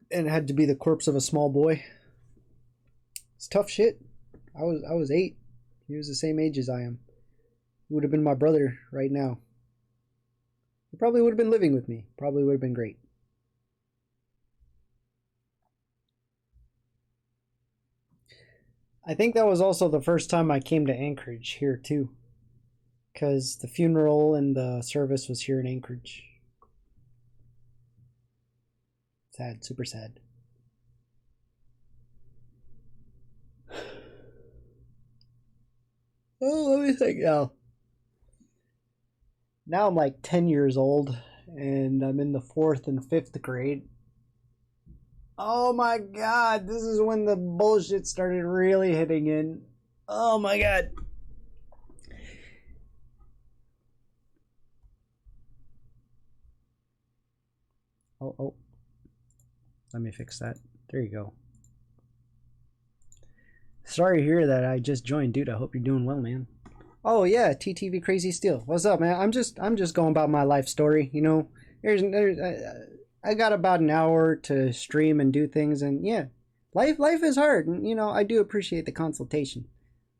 it had to be the corpse of a small boy. It's tough shit. I was 8. He was the same age as I am. He would have been my brother right now. He probably would have been living with me. Probably would have been great. I think that was also the first time I came to Anchorage here too, because the funeral and the service was here in Anchorage. Sad, super sad. Oh, let me think now. Now I'm like 10 years old, and I'm in the 4th and 5th grade. Oh my god, this is when the bullshit started really hitting in. Oh my god. Oh. Let me fix that. There you go. Sorry to hear that I just joined, dude. I hope you're doing well, man. Oh yeah, TTV Crazy Steel. What's up, man? I'm just going about my life story. You know, I got about an hour to stream and do things, and yeah, life is hard. And you know, I do appreciate the consultation.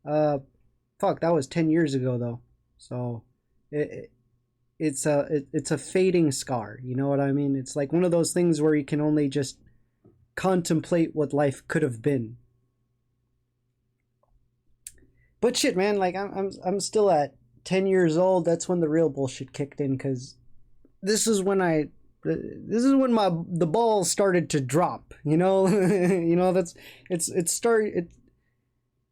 Fuck, that was 10 years ago though, so it's a fading scar. You know what I mean? It's like one of those things where you can only just contemplate what life could have been. But shit, man, like I'm still at 10 years old. That's when the real bullshit kicked in, because this is when the ball started to drop. You know, you know,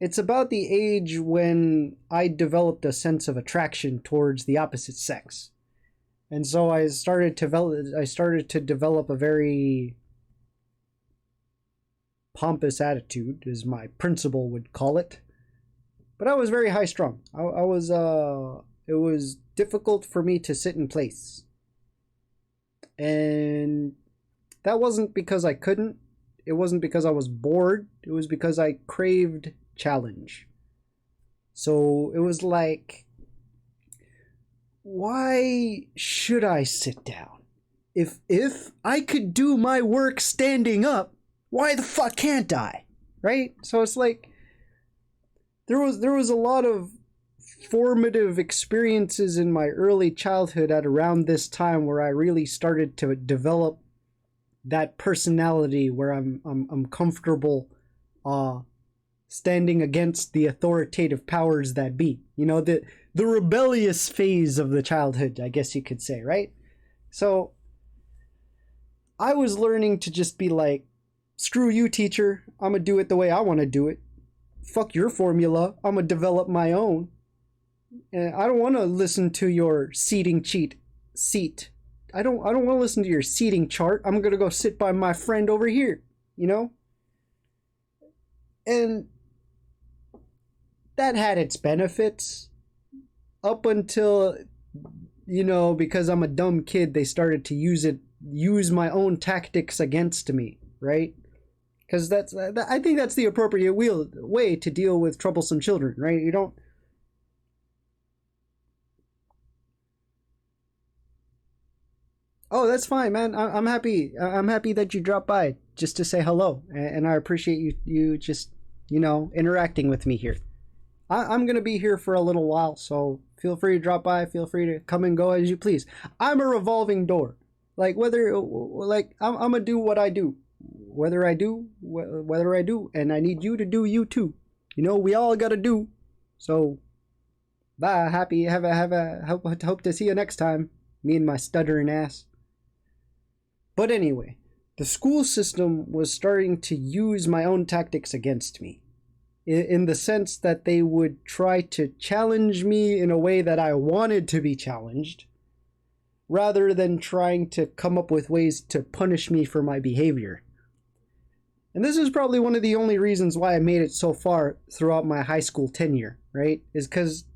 it's about the age when I developed a sense of attraction towards the opposite sex, and so I started to develop a very pompous attitude, as my principal would call it. But I was very high strung. It was difficult for me to sit in place. And that wasn't because I couldn't. It wasn't because I was bored. It was because I craved challenge. So it was like, why should I sit down? If I could do my work standing up, why the fuck can't I? Right? So it's like, there was a lot of formative experiences in my early childhood at around this time where I really started to develop that personality where I'm comfortable standing against the authoritative powers that be. You know, the rebellious phase of the childhood, I guess you could say, right? So I was learning to just be like, screw you, teacher. I'm gonna do it the way I want to do it. Fuck your formula. I'm gonna develop my own. And I don't want to listen to your seat. I don't want to listen to your seating chart. I'm gonna go sit by my friend over here. You know. And that had its benefits up until, you know, because I'm a dumb kid, they started to use my own tactics against me, right? because I think that's the appropriate way to deal with troublesome children, right? You don't. Oh, that's fine, man. I'm happy. I'm happy that you dropped by just to say hello, and I appreciate you just interacting with me here. I'm gonna be here for a little while, so feel free to drop by. Feel free to come and go as you please. I'm a revolving door. Like I'm gonna do what I do, whether I do, and I need you to do you too. We all gotta do. So, bye. Happy. Hope to see you next time. Me and my stuttering ass. But anyway, the school system was starting to use my own tactics against me, in the sense that they would try to challenge me in a way that I wanted to be challenged, rather than trying to come up with ways to punish me for my behavior. And this is probably one of the only reasons why I made it so far throughout my high school tenure, right? Is because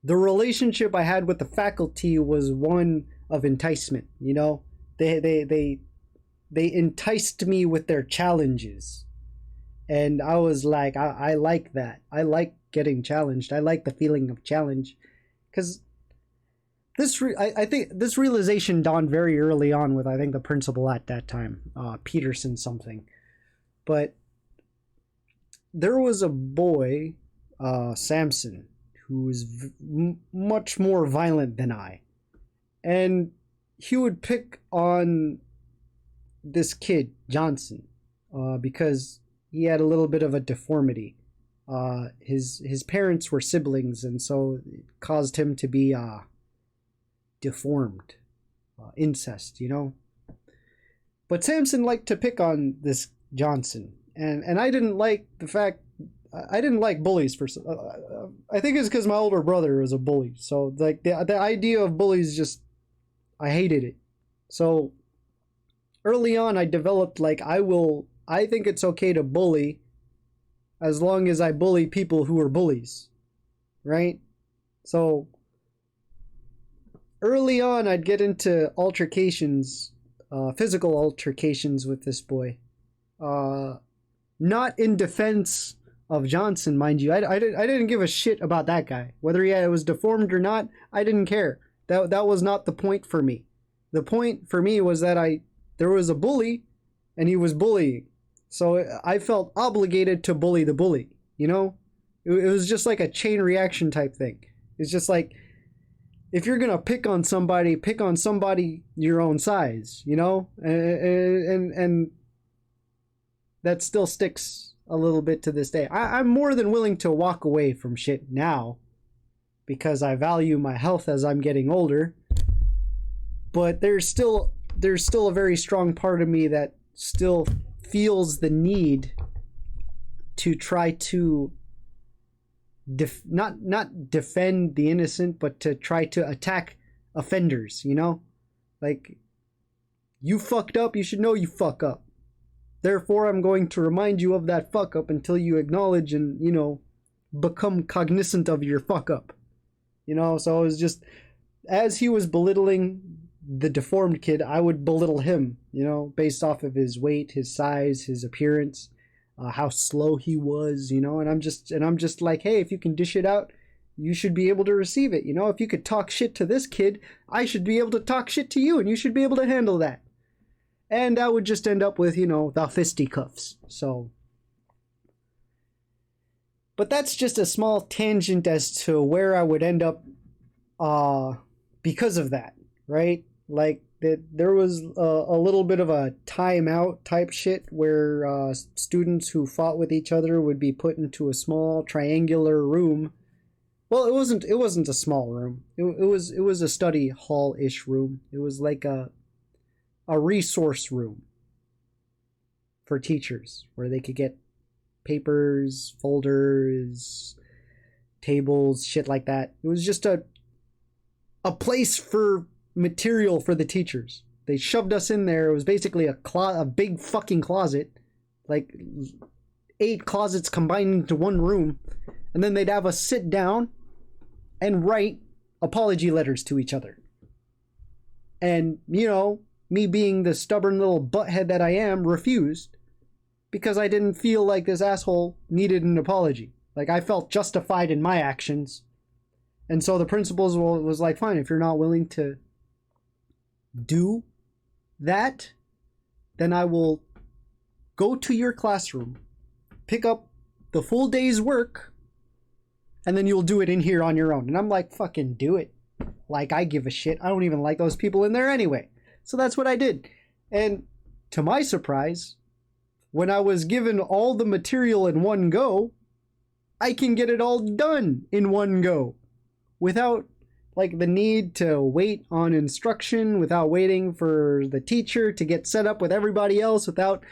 the relationship I had with the faculty was one of enticement. They enticed me with their challenges, and I was like, I like that. I like getting challenged. I like the feeling of challenge, because I think this realization dawned very early on with, I think, the principal at that time, Peterson something. But there was a boy, Samson, who was much more violent than I, and he would pick on this kid Johnson, because he had a little bit of a deformity. His parents were siblings, and so it caused him to be deformed, incest, But Samson liked to pick on this Johnson, and I didn't like the fact. I didn't like bullies for. I think it's because my older brother was a bully, so like the idea of bullies, just I hated it. So early on, I developed I think it's okay to bully, as long as I bully people who are bullies, right? So early on, I'd get into altercations, physical altercations with this boy. Not in defense of Johnson, mind you. I didn't give a shit about that guy. Whether he was deformed or not, I didn't care. That was not the point for me. The point for me was that there was a bully, and he was bullying. So I felt obligated to bully the bully, It was just like a chain reaction type thing. It's just like, if you're going to pick on somebody your own size, and that still sticks a little bit to this day. I'm more than willing to walk away from shit now, because I value my health as I'm getting older. But there's still a very strong part of me that still feels the need to try to not defend the innocent, but to try to attack offenders, Like, you fucked up, you should know you fuck up. Therefore, I'm going to remind you of that fuck up until you acknowledge and, become cognizant of your fuck up. So it was just, as he was belittling the deformed kid, I would belittle him, based off of his weight, his size, his appearance, how slow he was, and I'm just like, hey, if you can dish it out, you should be able to receive it. If you could talk shit to this kid, I should be able to talk shit to you, and you should be able to handle that. And that would just end up with, the fisticuffs. So, but that's just a small tangent as to where I would end up because of that, right? Like, there was a little bit of a timeout type shit where students who fought with each other would be put into a small triangular room. Well, it wasn't a small room. It was a study hall-ish room. It was like a resource room for teachers where they could get papers, folders, tables, shit like that. It was just a place for material for the teachers. They shoved us in there. It was basically a big fucking closet, like 8 closets combined into one room, and then they'd have us sit down and write apology letters to each other. And, me being the stubborn little butthead that I am, refused. because I didn't feel like this asshole needed an apology. Like, I felt justified in my actions. And so the principal was like, fine, if you're not willing to do that, then I will go to your classroom, pick up the full day's work, and then you'll do it in here on your own. And I'm like, fucking do it. Like, I give a shit. I don't even like those people in there anyway. So that's what I did. And to my surprise, when I was given all the material in one go, I can get it all done in one go without like the need to wait on instruction, without waiting for the teacher to get set up with everybody else, without...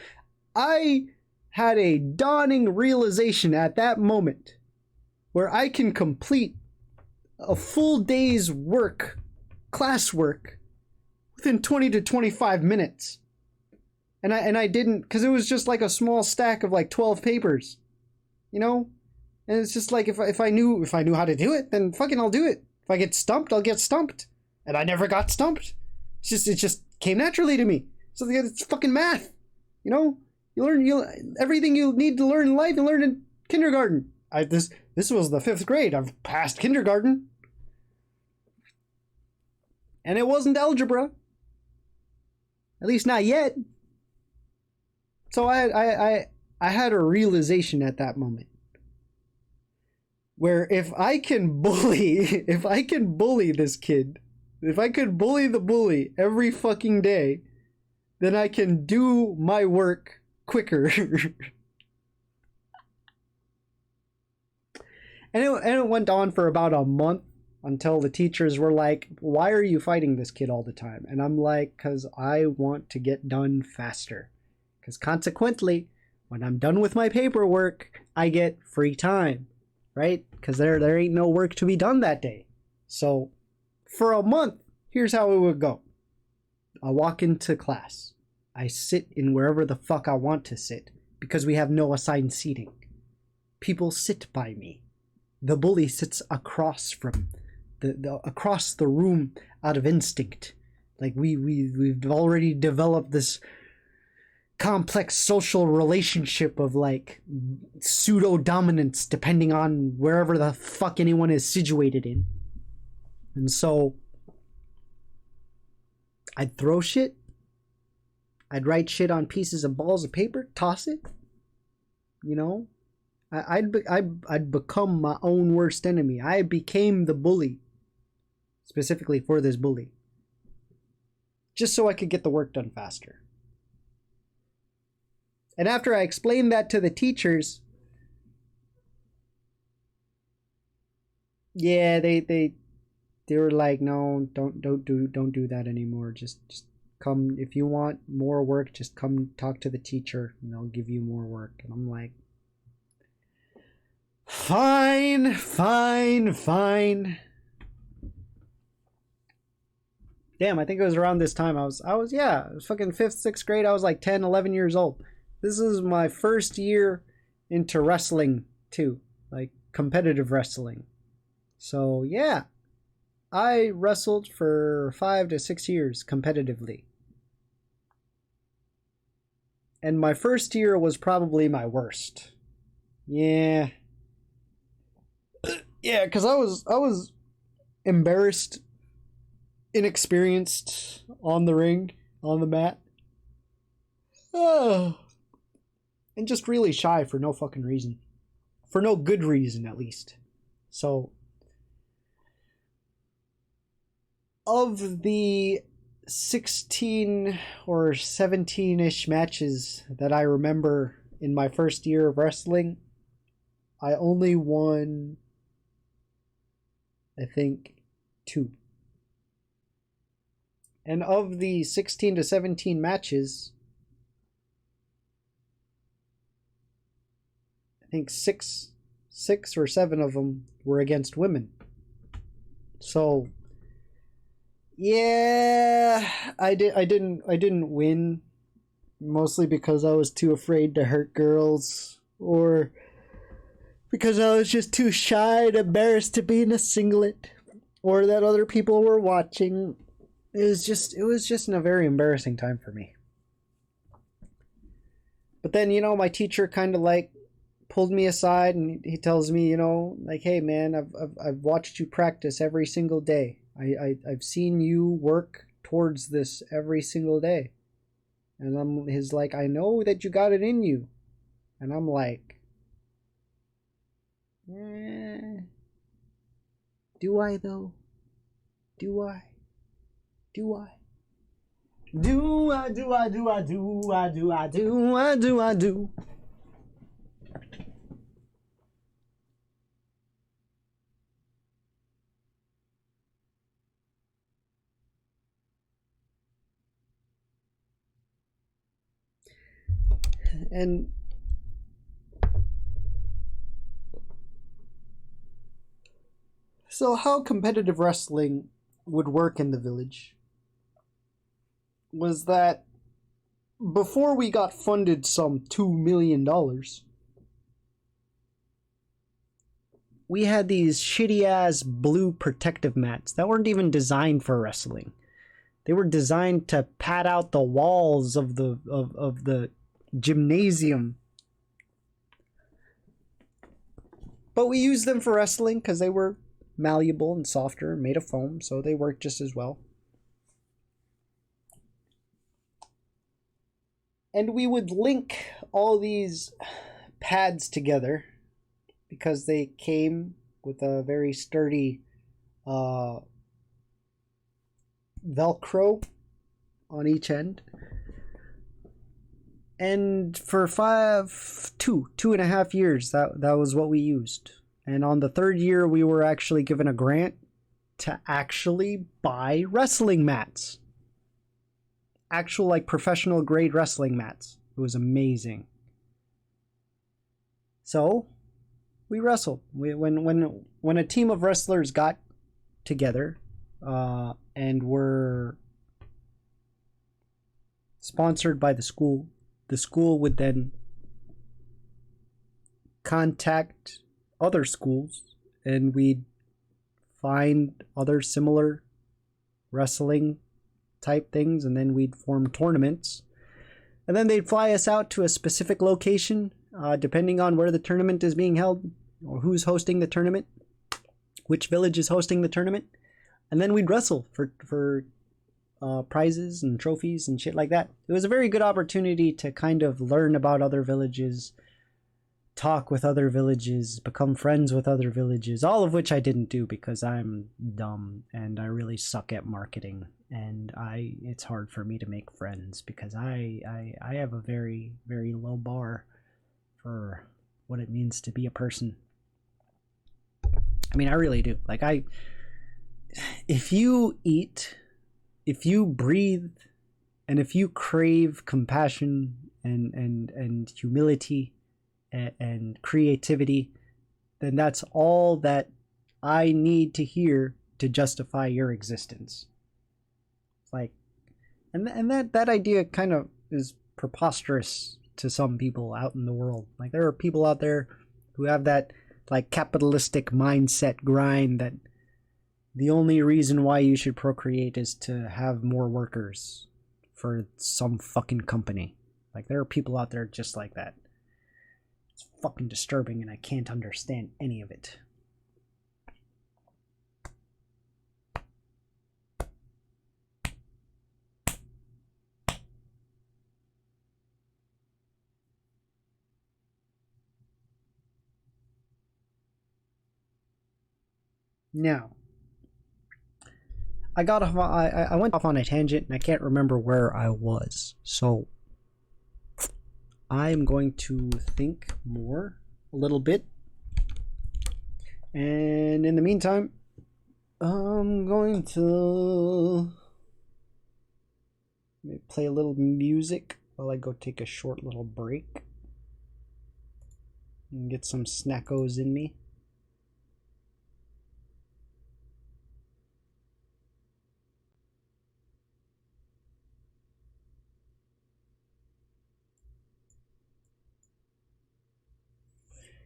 I had a dawning realization at that moment where I can complete a full day's work, classwork, within 20 to 25 minutes. And I didn't, because it was just like a small stack of like 12 papers, you know? And it's just like, if I knew how to do it, then fucking I'll do it. If I get stumped, I'll get stumped. And I never got stumped. It just came naturally to me. So it's fucking math, you know? Everything you need to learn in life, you learn in kindergarten. This was the 5th grade. I've passed kindergarten. And it wasn't algebra. At least not yet. So I had a realization at that moment. Where if I can bully this kid, if I could bully the bully every fucking day, then I can do my work quicker. And it went on for about a month until the teachers were like, why are you fighting this kid all the time? And I'm like, because I want to get done faster. Because consequently, when I'm done with my paperwork, I get free time, right? Because there ain't no work to be done that day. So for a month, here's how it would go. I walk into class. I sit in wherever the fuck I want to sit because we have no assigned seating. People sit by me. The bully sits across from across the room out of instinct. Like we've already developed this complex social relationship of like pseudo dominance depending on wherever the fuck anyone is situated in. And so I'd throw shit. I'd write shit on pieces of balls of paper, toss it. You know, I'd become my own worst enemy. I became the bully, specifically for this bully, just so I could get the work done faster. And after I explained that to the teachers, yeah, they were like, no, don't do that anymore. Just come, if you want more work, just come talk to the teacher and they'll give you more work. And I'm like, fine. Damn, I think it was around this time. I was fucking 5th, 6th grade. I was like 10, 11 years old. This is my first year into wrestling too, like competitive wrestling. So yeah, I wrestled for 5 to 6 years competitively. And my first year was probably my worst. Yeah. Yeah, because I was embarrassed, inexperienced on the ring, on the mat. Oh. And just really shy for no fucking reason. For no good reason, at least. So, of the 16 or 17-ish matches that I remember in my first year of wrestling, I only won, I think, 2. And of the 16 to 17 matches, I think 6 or 7 of them were against women. So yeah, I didn't win, mostly because I was too afraid to hurt girls, or because I was just too shy and embarrassed to be in a singlet, or that other people were watching. It was just a very embarrassing time for me. But then, you know, my teacher kind of like pulled me aside and he tells me, you know, like, hey man, I've watched you practice every single day. I've seen you work towards this every single day. And he's like, I know that you got it in you. And I'm like, do I though? Do I? Do I? Do I, do I, do I, do I, do I, do I, do I, do. And so how competitive wrestling would work in the village was that before we got funded some $2 million, we had these shitty ass blue protective mats that weren't even designed for wrestling. They were designed to pad out the walls of the gymnasium. But we used them for wrestling because they were malleable and softer and made of foam, so they worked just as well. And we would link all these pads together because they came with a very sturdy Velcro on each end. And for 2.5 years, that was what we used. And on the third year, we were actually given a grant to actually buy wrestling mats. Actual, like, professional grade wrestling mats. It was amazing. So, we wrestled. When a team of wrestlers got together and were sponsored by the school would then contact other schools and we'd find other similar wrestling type things, and then we'd form tournaments, and then they'd fly us out to a specific location depending on where the tournament is being held or who's hosting the tournament, which village is hosting the tournament, and then we'd wrestle for prizes and trophies and shit like that. It was a very good opportunity to kind of learn about other villages, talk with other villages, become friends with other villages, all of which I didn't do because I'm dumb and I really suck at marketing, and it's hard for me to make friends because I have a very, very low bar for what it means to be a person. I mean, I really do. Like, if you eat, if you breathe, and if you crave compassion and humility and creativity, then that's all that I need to hear to justify your existence. Like, and that idea kind of is preposterous to some people out in the world. Like, there are people out there who have that, like, capitalistic mindset grind that the only reason why you should procreate is to have more workers for some fucking company. Like, there are people out there just like that. It's fucking disturbing and I can't understand any of it. Now, I went off on a tangent and I can't remember where I was. So I'm going to think more a little bit. And in the meantime, I'm going to play a little music while I go take a short little break and get some snackos in me.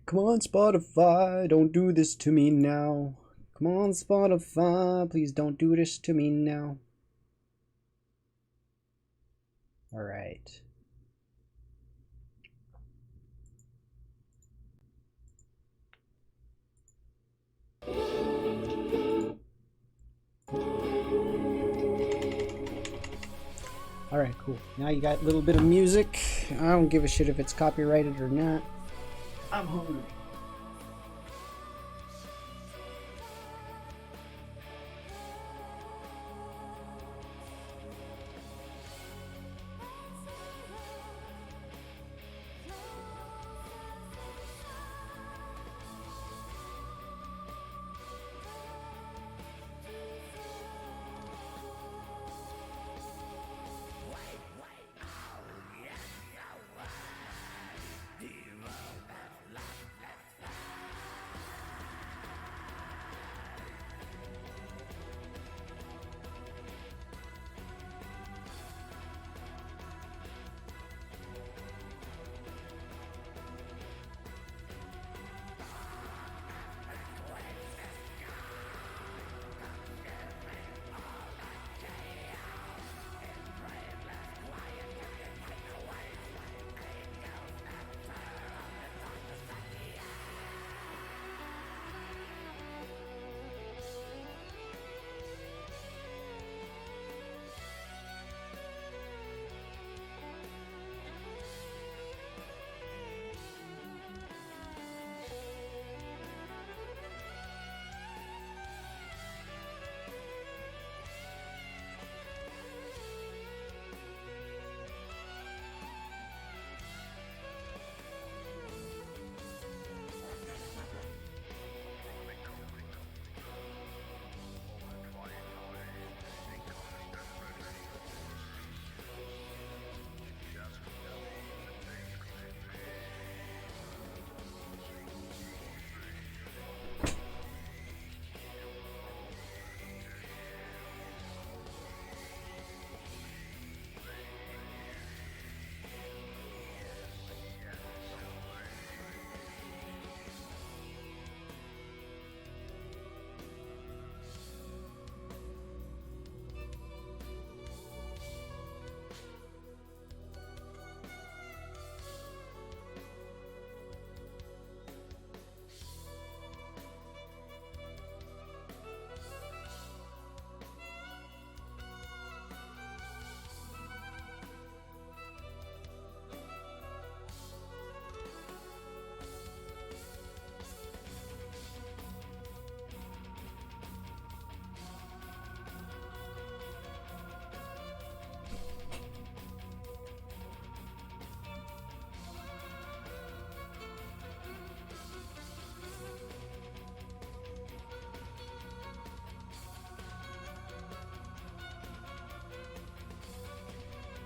Come on, Spotify, don't do this to me now. Come on, Spotify, please don't do this to me now. Alright. Alright, cool. Now you got a little bit of music. I don't give a shit if it's copyrighted or not. I'm hungry.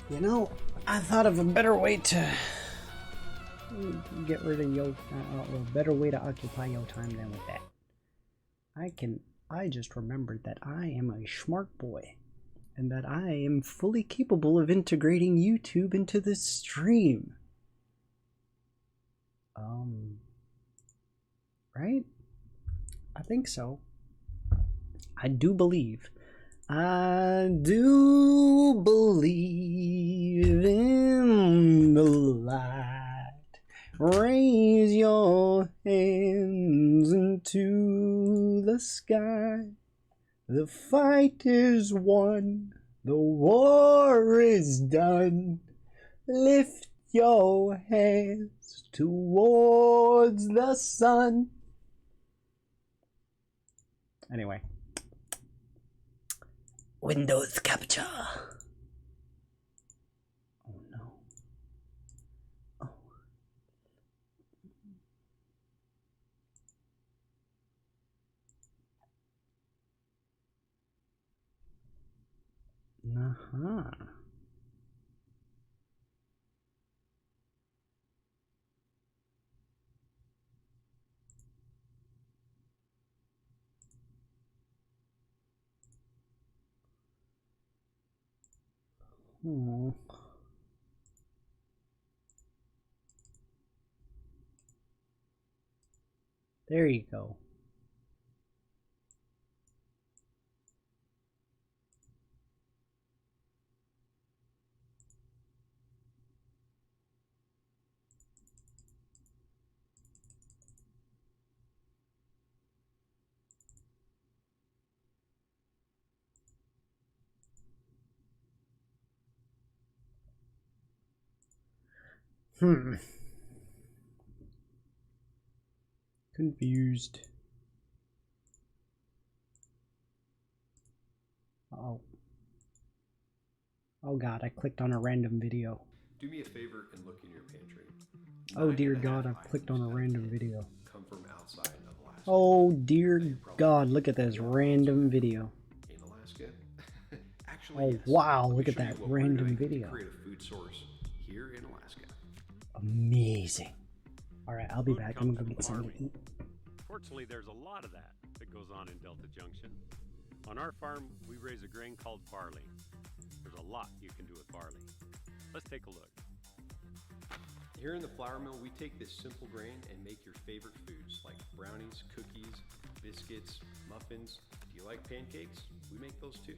You know, I thought of a better way to get rid of your, a better way to occupy your time than with that. I just remembered that I am a smart boy and that I am fully capable of integrating YouTube into this stream. Right? I think so. I do believe in the light. Raise your hands into the sky. The fight is won. The war is done. Lift your hands towards the sun. Anyway. Windows capture. Oh no. Oh. Uh-huh. Oh. There you go. Hmm. Confused. Oh. Oh god, I clicked on a random video. Do me a favor and look in your pantry. Oh Nine dear and a half god, I've clicked on items a out of random 10 video. come from outside of Alaska. Oh Now, dear you're probably god, thinking, look at this "What? random video. In Alaska?" Actually, Oh yes. wow, Let me look at show you that what we're random doing to video. create a food source here in Alaska. Amazing. Alright, I'll be Food back. I'm gonna comes go from get something to farming. eat. Fortunately, there's a lot of that goes on in Delta Junction. On our farm, we raise a grain called barley. There's a lot you can do with barley. Let's take a look. Here in the flour mill, we take this simple grain and make your favorite foods like brownies, cookies, biscuits, muffins. Do you like pancakes? We make those too.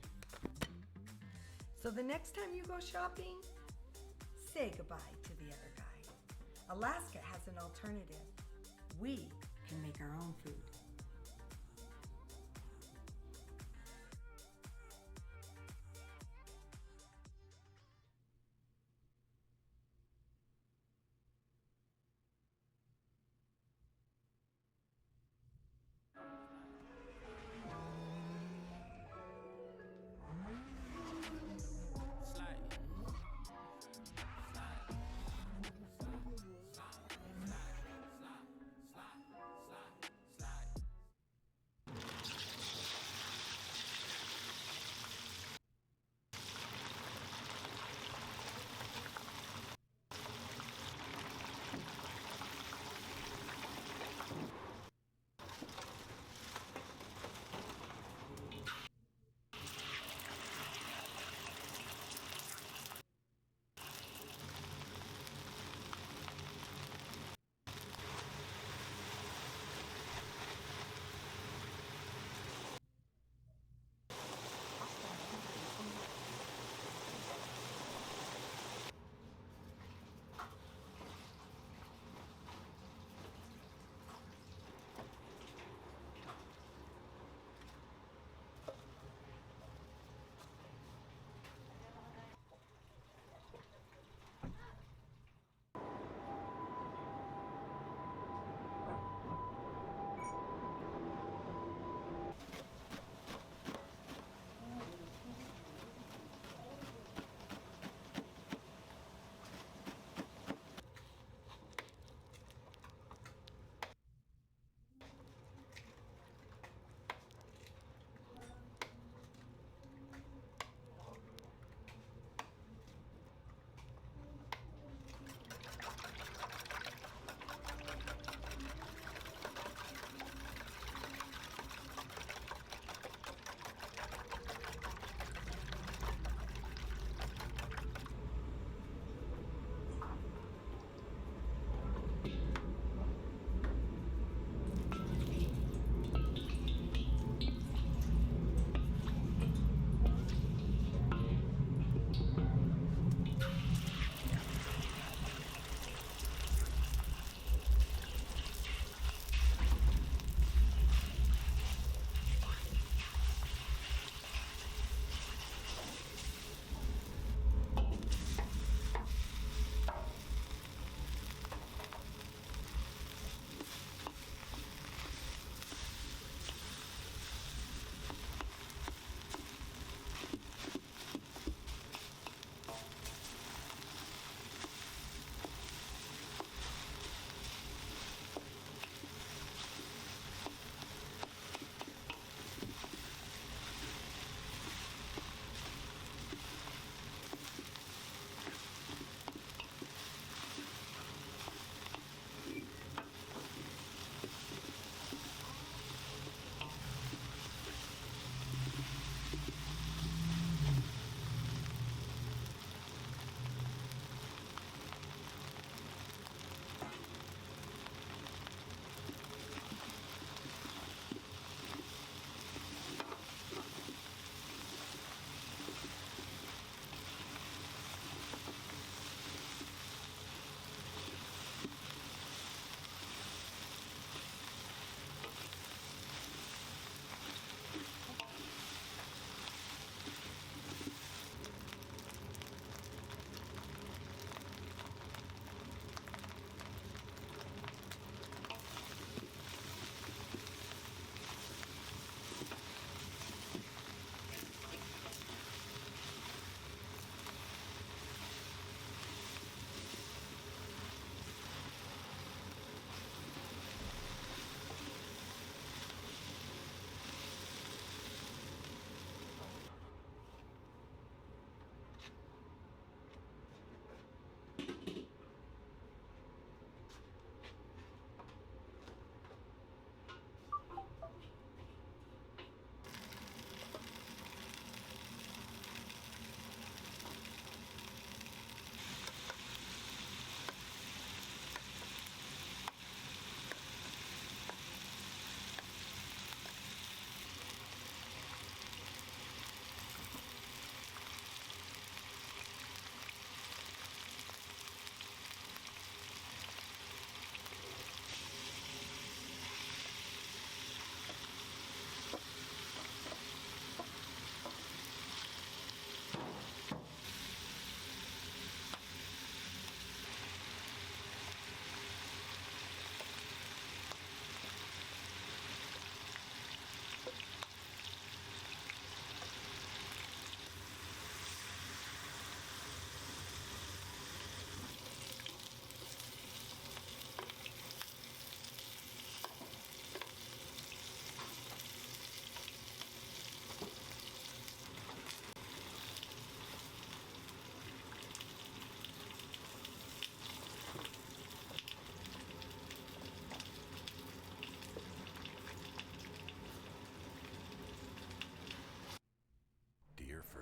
So the next time you go shopping, say goodbye to the other guy. Alaska has an alternative. We can make our own food.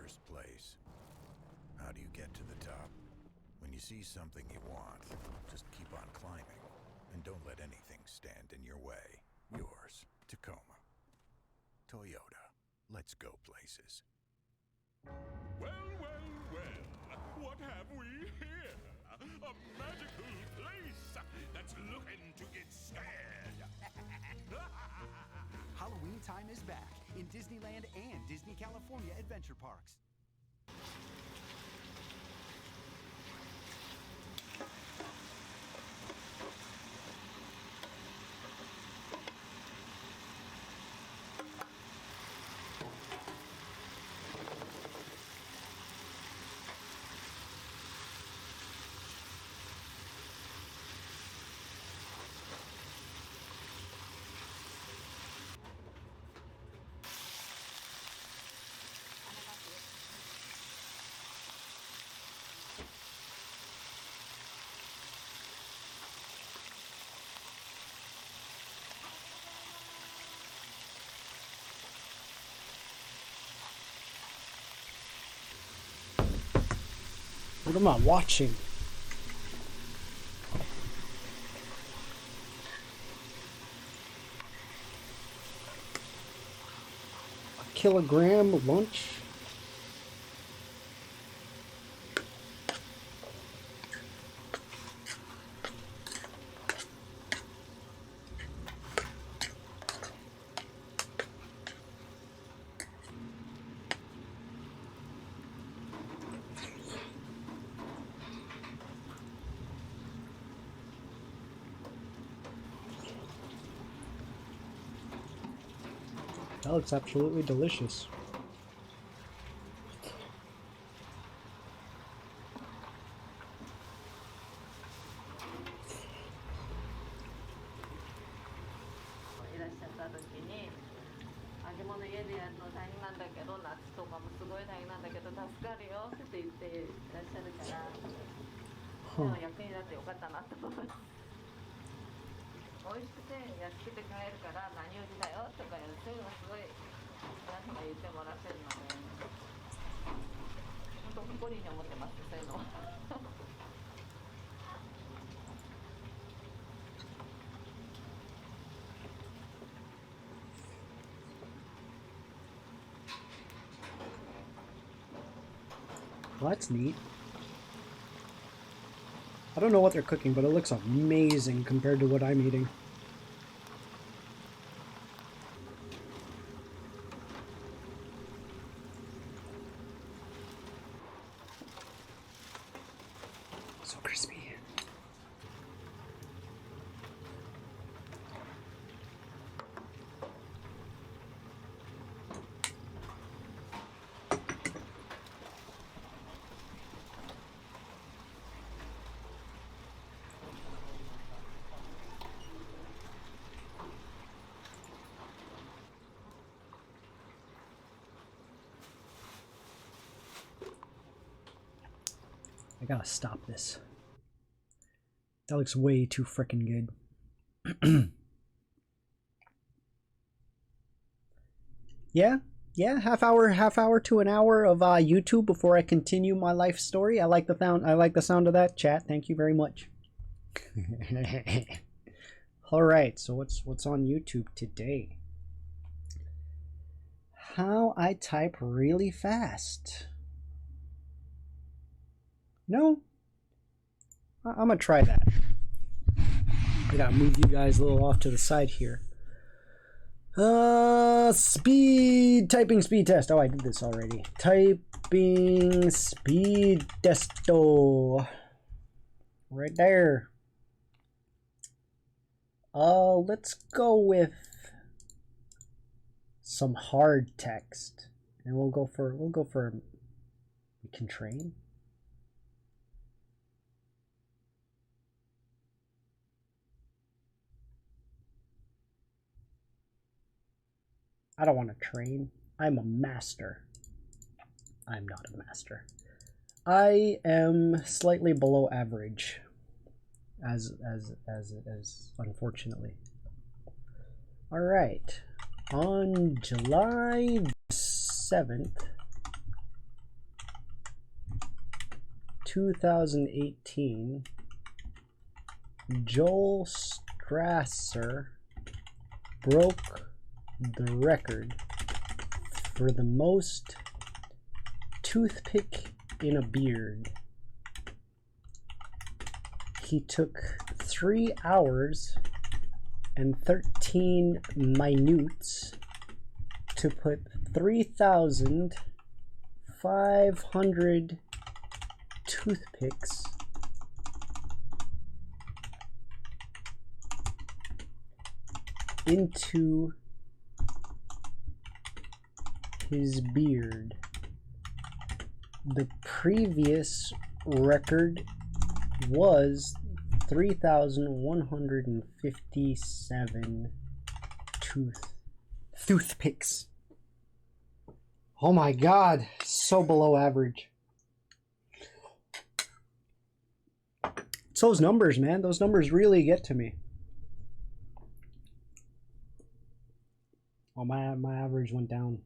first place. How do you get to the top? When you see something you want, just keep on climbing. And don't let anything stand in your way. Yours, Tacoma. Toyota. Let's go places. Well, well, well. What have we here? A magical place that's looking to get scared. Halloween time is back in Disneyland and Disney California Adventure Parks. What am I watching? A kilogram lunch? That looks absolutely delicious. Well, that's neat. I don't know what they're cooking, but it looks amazing compared to what I'm eating. So crispy. I gotta stop this. That looks way too frickin' good. Yeah, half hour to an hour of YouTube before I continue my life story. I like the sound of that, chat. Thank you very much. All right, so what's on YouTube today? How I type really fast. No, I'm gonna try that. I gotta move you guys a little off to the side here. Typing speed test. Oh, I did this already. Typing speed testo. Right there. Let's go with some hard text, and we'll go for we can train. I don't want to train. I'm a master. I'm not a master. I am slightly below average, as unfortunately. All right. On July 7th, 2018, Joel Strasser broke the record for the most toothpick in a beard. He took 3 hours and 13 minutes to put 3,500 toothpicks into his beard. The previous record was 3,157 toothpicks. Oh my god, so below average. It's those numbers, man. Those numbers really get to me. Oh, my average went down.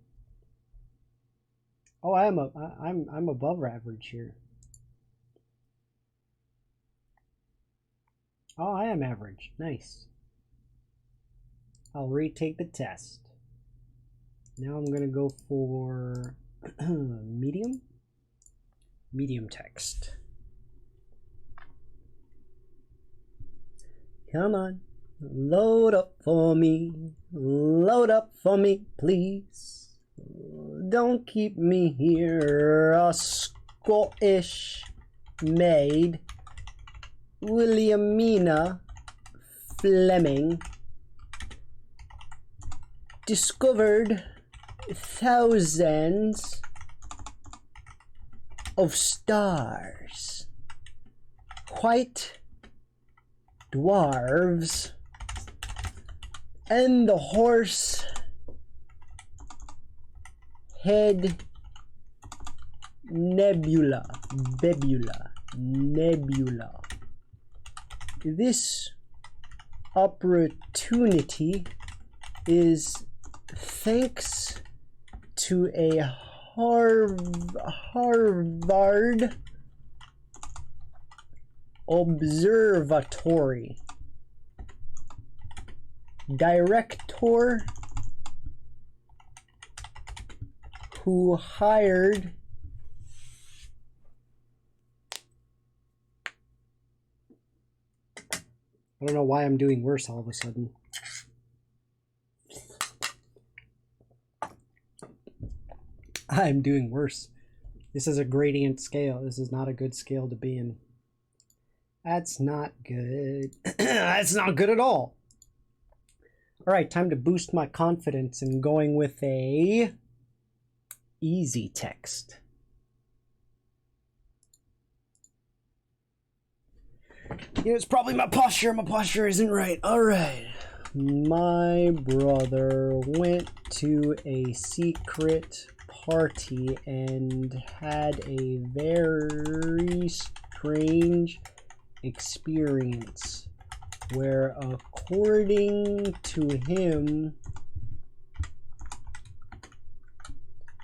Oh, I'm above average here. Oh, I am average. Nice. I'll retake the test. Now I'm gonna go for medium text. Come on, load up for me, please. Don't keep me here, a Scottish maid, Williamina Fleming, discovered thousands of stars, white dwarves, and the horse head nebula. This opportunity is thanks to a Harvard Observatory director who hired I don't know why I'm doing worse all of a sudden. I'm doing worse. This is a gradient scale. This is not a good scale to be in. That's not good. That's not good at all. All right, time to boost my confidence in going with a easy text. Yeah, it's probably my posture. My posture isn't right. All right. My brother went to a secret party and had a very strange experience where, according to him,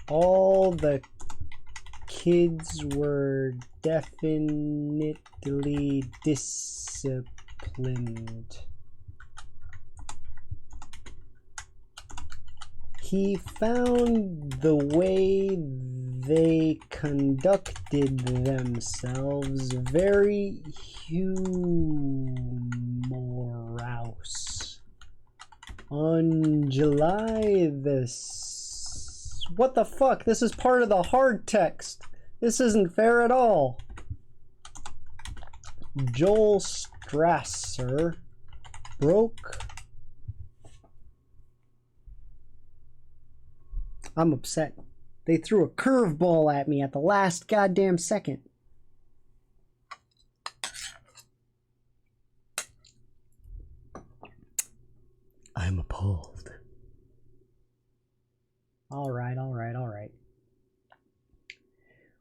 all the kids were definitely disciplined. He found the way they conducted themselves very humorous. On July what the fuck? This is part of the hard text. This isn't fair at all. Joel Strasser broke. I'm upset. They threw a curveball at me at the last goddamn second. I'm appalled. All right.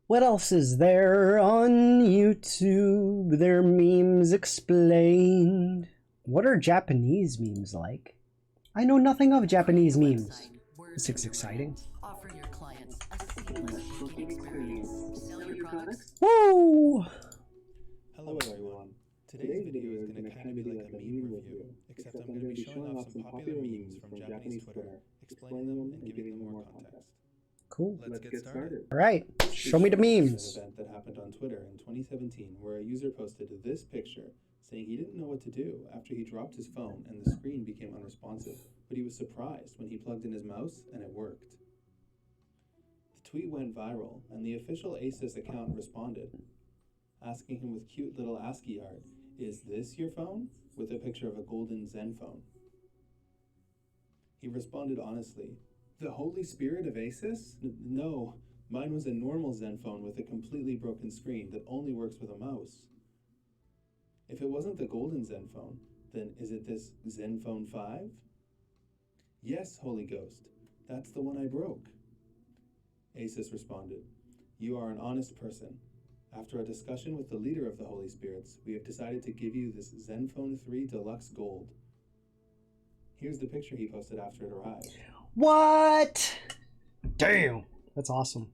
What else is there on YouTube? Their memes explained. What are Japanese memes like? I know nothing of Japanese memes. This is exciting. Offer your clients a seamless booking experience. Sell your products Woo! Hello everyone. Today's video is going to kind of be like a meme review, except I'm going to be showing off some popular memes from Japanese Twitter, explaining them and giving them more context. Cool. Let's get started. All right, show me the memes. An event that happened on Twitter in 2017 where a user posted this picture saying he didn't know what to do after he dropped his phone and the screen became unresponsive, but he was surprised when he plugged in his mouse and it worked. The tweet went viral and the official ASUS account responded, asking him with cute little ASCII art, "Is this your phone?" with a picture of a golden Zen phone. He responded honestly, "The Holy Spirit of ASUS? No, mine was a normal Zen phone with a completely broken screen that only works with a mouse. If it wasn't the golden Zen phone, then is it this Zen Phone 5? Yes, Holy Ghost, that's the one I broke." ASUS responded, "You are an honest person. After a discussion with the leader of the Holy Spirits, we have decided to give you this Zenfone 3 Deluxe Gold." Here's the picture he posted after it arrived. What? Damn, that's awesome.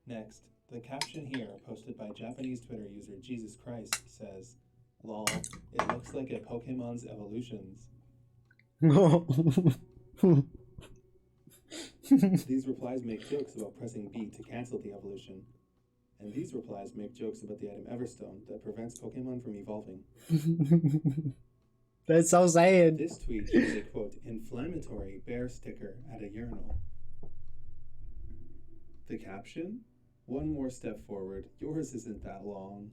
Next, the caption here, posted by Japanese Twitter user Jesus Christ, says, "Lol, it looks like a Pokemon's evolutions." These replies make jokes about pressing B to cancel the evolution. And these replies make jokes about the item Everstone that prevents Pokemon from evolving. That's so sad. This tweet is a, quote, inflammatory bear sticker at a urinal. The caption? "One more step forward, yours isn't that long."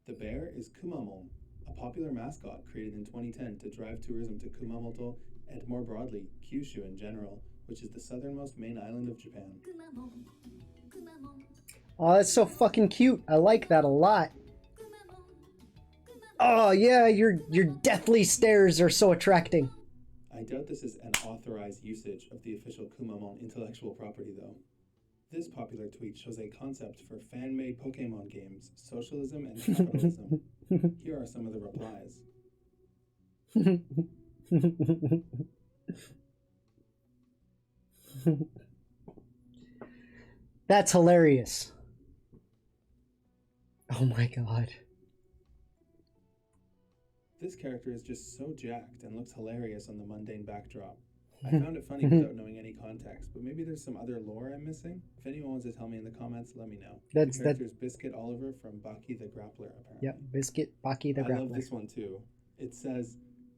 The bear is Kumamon, a popular mascot created in 2010 to drive tourism to Kumamoto and more broadly, Kyushu in general, which is the southernmost main island of Japan. Oh, that's so fucking cute. I like that a lot. Oh yeah, your deathly stares are so attracting. I doubt this is an authorized usage of the official Kumamon intellectual property though. This popular tweet shows a concept for fan-made Pokemon games, socialism and capitalism. Here are some of the replies. That's hilarious. Oh my god. This character is just so jacked and looks hilarious on the mundane backdrop. I found it funny without knowing any context, but maybe there's some other lore I'm missing. If anyone wants to tell me in the comments, let me know. The character's Biscuit Oliver from Baki the Grappler, apparently. Yep, Biscuit Baki the Grappler. I love this one too. It says,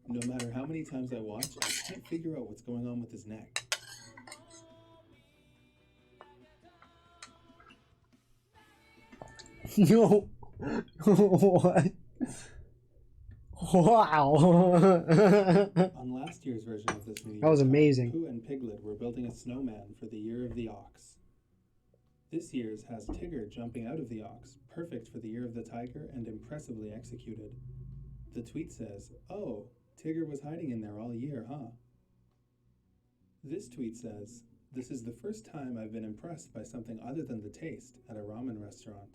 "No matter how many times I watch, I can't figure out what's going on with his neck." No. What? Wow. On last year's version of this New Year's That was amazing. Pooh and Piglet were building a snowman for the Year of the Ox. This year's has Tigger jumping out of the ox, perfect for the Year of the Tiger and impressively executed. The tweet says, "Oh, Tigger was hiding in there all year, huh?" This tweet says, "This is the first time I've been impressed by something other than the taste at a ramen restaurant."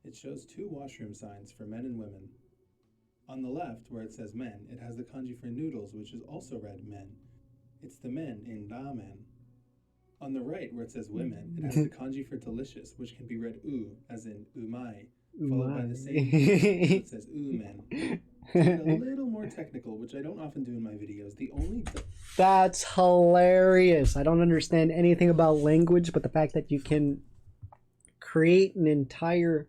It shows 2 washroom signs for men and women. On the left, where it says men, it has the kanji for noodles, which is also read men. It's the men in ramen. On the right, where it says women, it has the kanji for delicious, which can be read u, as in umai, followed by the same that says umen. To get a little more technical, which I don't often do in my videos, the only... That's hilarious. I don't understand anything about language, but the fact that you can create an entire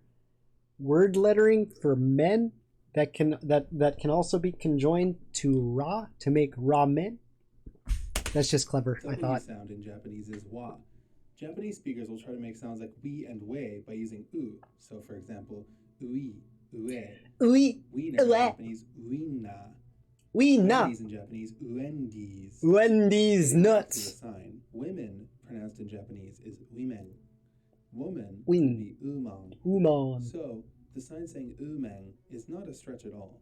word lettering for men that can also be conjoined to ra to make ramen. That's just clever, I thought. Sound in Japanese is wa. Japanese speakers will try to make sounds like we and we by using u. So, for example, ui, ue. Ui, Wiener in Japanese, uina. Wiener. Wendy's in Japanese, uendis. Wendy's nuts. The sign. Women, pronounced in Japanese, is women. Woman Win. would be umang. Umon. So, the sign saying umang is not a stretch at all.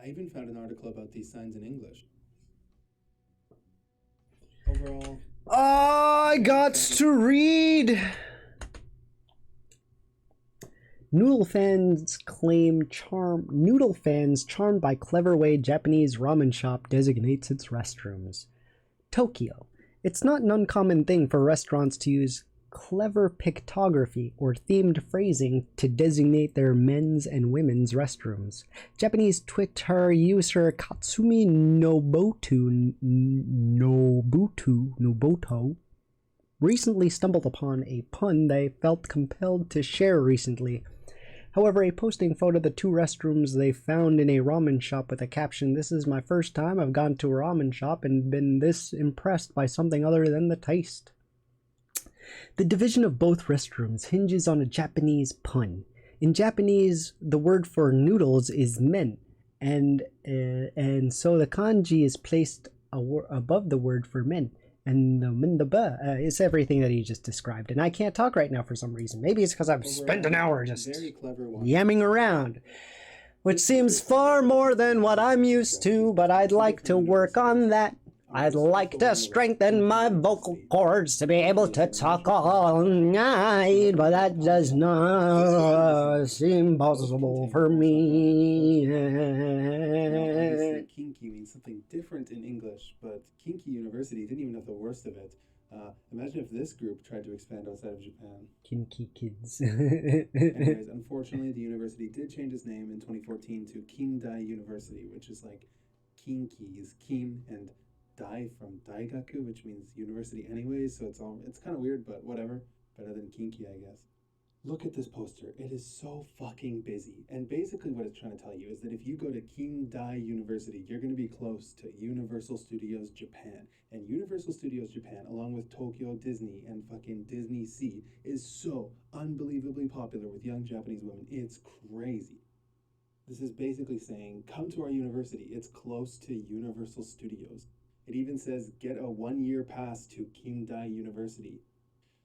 I even found an article about these signs in English. Overall, I got to read. Noodle fans charmed by clever way Japanese ramen shop designates its restrooms. Tokyo. It's not an uncommon thing for restaurants to use clever pictography or themed phrasing to designate their men's and women's restrooms. Japanese Twitter user Katsumi Nobuto recently stumbled upon a pun they felt compelled to share recently. However, a posting photo of the two restrooms they found in a ramen shop with a caption, "This is my first time I've gone to a ramen shop and been this impressed by something other than the taste." The division of both restrooms hinges on a Japanese pun. In Japanese, the word for noodles is men, and so the kanji is placed above the word for men. And the ba is everything that he just described. And I can't talk right now for some reason. Maybe it's because I've spent an hour just yamming around, which seems far more than what I'm used to, but I'd like to work on that. I'd like to strengthen my vocal cords to be able to talk all night, but that does not seem possible for me. Obviously, kinky means something different in English, but Kinky University didn't even have the worst of it. Imagine if this group tried to expand outside of Japan. Kinky kids. Anyways, unfortunately, the university did change its name in 2014 to Kindai University, which is like kinky is kin and dai from daigaku, which means university anyways, so it's kind of weird, but whatever. Better than kinky, I guess. Look at this poster. It is so fucking busy. And basically what it's trying to tell you is that if you go to Kindai University, you're going to be close to Universal Studios Japan. And Universal Studios Japan, along with Tokyo Disney and fucking Disney Sea, is so unbelievably popular with young Japanese women. It's crazy. This is basically saying, come to our university. It's close to Universal Studios. It even says, get a 1-year pass to Kindai University.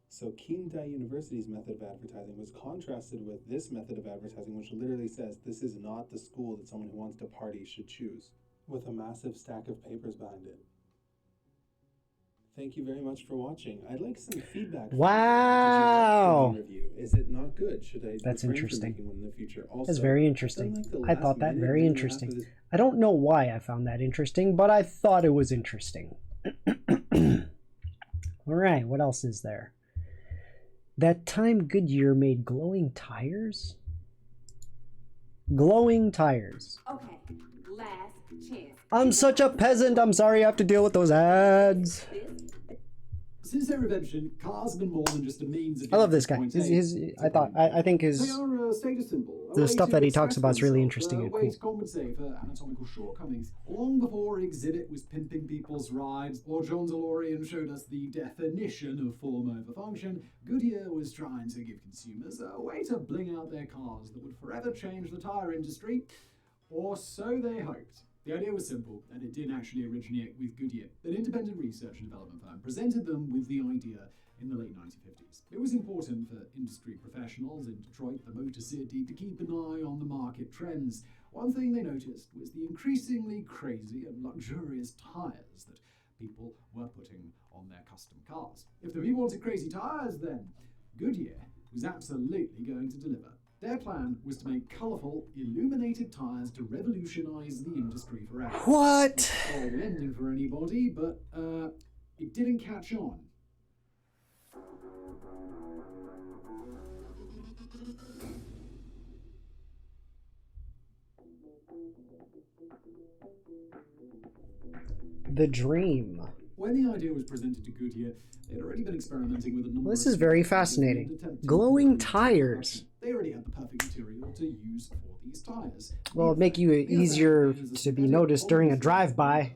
So Kindai University's method of advertising was contrasted with this method of advertising, which literally says, this is not the school that someone who wants to party should choose, with a massive stack of papers behind it. Thank you very much for watching. I'd like some feedback. Wow! Review. Is it not good? Should I? That's interesting. One in the future? Also, that's very interesting. I thought that very interesting. I don't know why I found that interesting, but I thought it was interesting. All right, what else is there? That time Goodyear made glowing tires? Glowing tires. Okay, last chance. I'm such a peasant. I'm sorry I have to deal with those ads. Since their invention, cars have been more than just a means of... I love this guy. I think his... They are a status symbol. The stuff that he talks about is really interesting and cool. A way to cool. compensate for anatomical shortcomings. Long before Exhibit was pimping people's rides, or John DeLorean showed us the definition of form over function, Goodyear was trying to give consumers a way to bling out their cars that would forever change the tire industry, or so they hoped. The idea was simple, and it didn't actually originate with Goodyear. An independent research and development firm presented them with the idea in the late 1950s. It was important for industry professionals in Detroit, the Motor City, to keep an eye on the market trends. One thing they noticed was the increasingly crazy and luxurious tires that people were putting on their custom cars. If the people wanted crazy tires, then Goodyear was absolutely going to deliver. Their plan was to make colourful, illuminated tyres to revolutionise the industry forever. What? Not a horrible ending for anybody, but it didn't catch on. The dream. When the idea was presented to Goodyear, they had already been experimenting with a number This is very fascinating. Glowing tires. They already had the perfect material to use for these tires. Well, it'd make you easier to be noticed during a drive-by.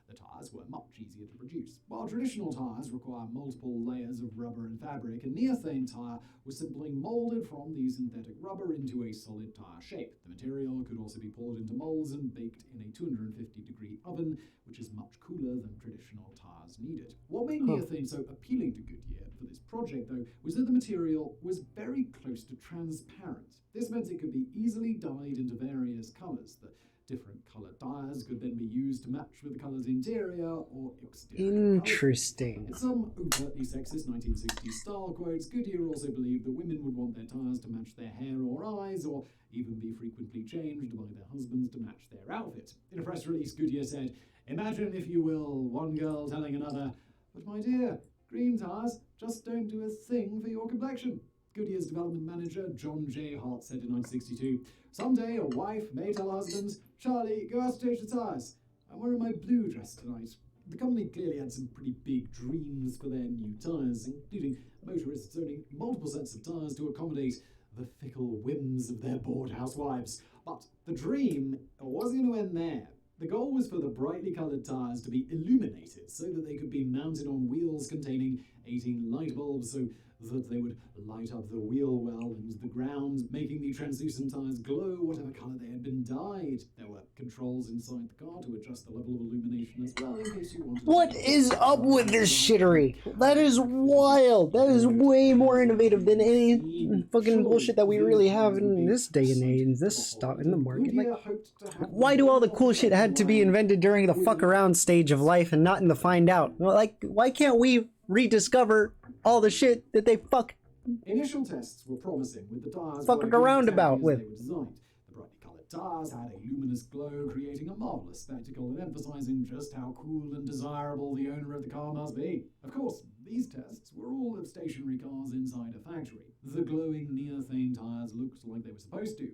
The tires were much easier to produce. While traditional tires require multiple layers of rubber and fabric, a neothane tire was simply molded from the synthetic rubber into a solid tire shape. The material could also be poured into molds and baked in a 250-degree oven, which is much cooler than traditional tires needed. What made neothane so appealing to Goodyear for this project, though, was that the material was very close to transparent. This meant it could be easily dyed into various colours. The different coloured tires could then be used to match with the colour's interior or exterior. Interesting. In some overtly sexist 1960s style quotes, Goodyear also believed that women would want their tires to match their hair or eyes, or even be frequently changed by their husbands to match their outfit. In a press release, Goodyear said, "Imagine, if you will, one girl telling another, 'But my dear, Dream tires just don't do a thing for your complexion. Goodyear's development manager, John J. Hart, said in 1962, "Someday a wife may tell her husband, 'Charlie, go out to change the tires. I'm wearing my blue dress tonight.'" The company clearly had some pretty big dreams for their new tires, including motorists owning multiple sets of tires to accommodate the fickle whims of their bored housewives. But the dream wasn't going to end there. The goal was for the brightly coloured tires to be illuminated so that they could be mounted on wheels containing 18 light bulbs so that they would light up the wheel well and the ground, making the translucent tires glow whatever colour they had been dyed. There were controls inside the car to adjust the level of illumination as well in case you wanted. What is up with this shittery? That is wild. That is way more innovative than any fucking bullshit that we really have in this day and age, this stuff in the market. Like, why do all the cool shit had to be invented during the fuck around stage of life and not in the find out? Well, like, why can't we rediscover all the shit that they Initial tests were promising, with the tires fucking around about with. They were designed. The brightly coloured tires had a luminous glow, creating a marvellous spectacle and emphasising just how cool and desirable the owner of the car must be. Of course, these tests were all of stationary cars inside a factory. The glowing neothane tires looked like they were supposed to.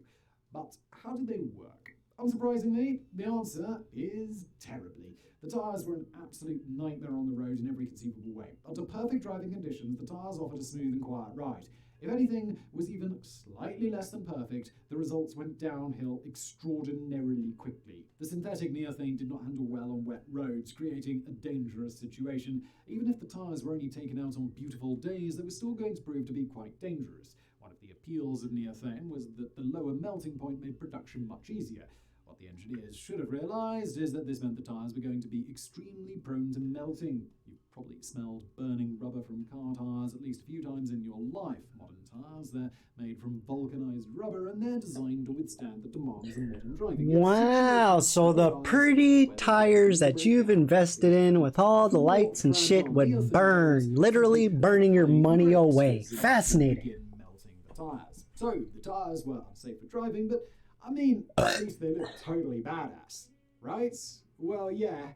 But how did they work? Unsurprisingly, the answer is terribly. The tyres were an absolute nightmare on the road in every conceivable way. Under perfect driving conditions, the tyres offered a smooth and quiet ride. If anything was even slightly less than perfect, the results went downhill extraordinarily quickly. The synthetic neothane did not handle well on wet roads, creating a dangerous situation. Even if the tyres were only taken out on beautiful days, they were still going to prove to be quite dangerous. One of the appeals of neothane was that the lower melting point made production much easier. What the engineers should have realised is that this meant the tyres were going to be extremely prone to melting. You've probably smelled burning rubber from car tyres at least a few times in your life. Modern tyres, they're made from vulcanised rubber and they're designed to withstand the demands of modern driving. Wow, so the pretty tires that you've invested in with all the lights and shit would burn, literally burning your money away. Fascinating. Melting the tyres. So the tyres were unsafe for driving, but I mean, at least they look totally badass, right? Well, yeah,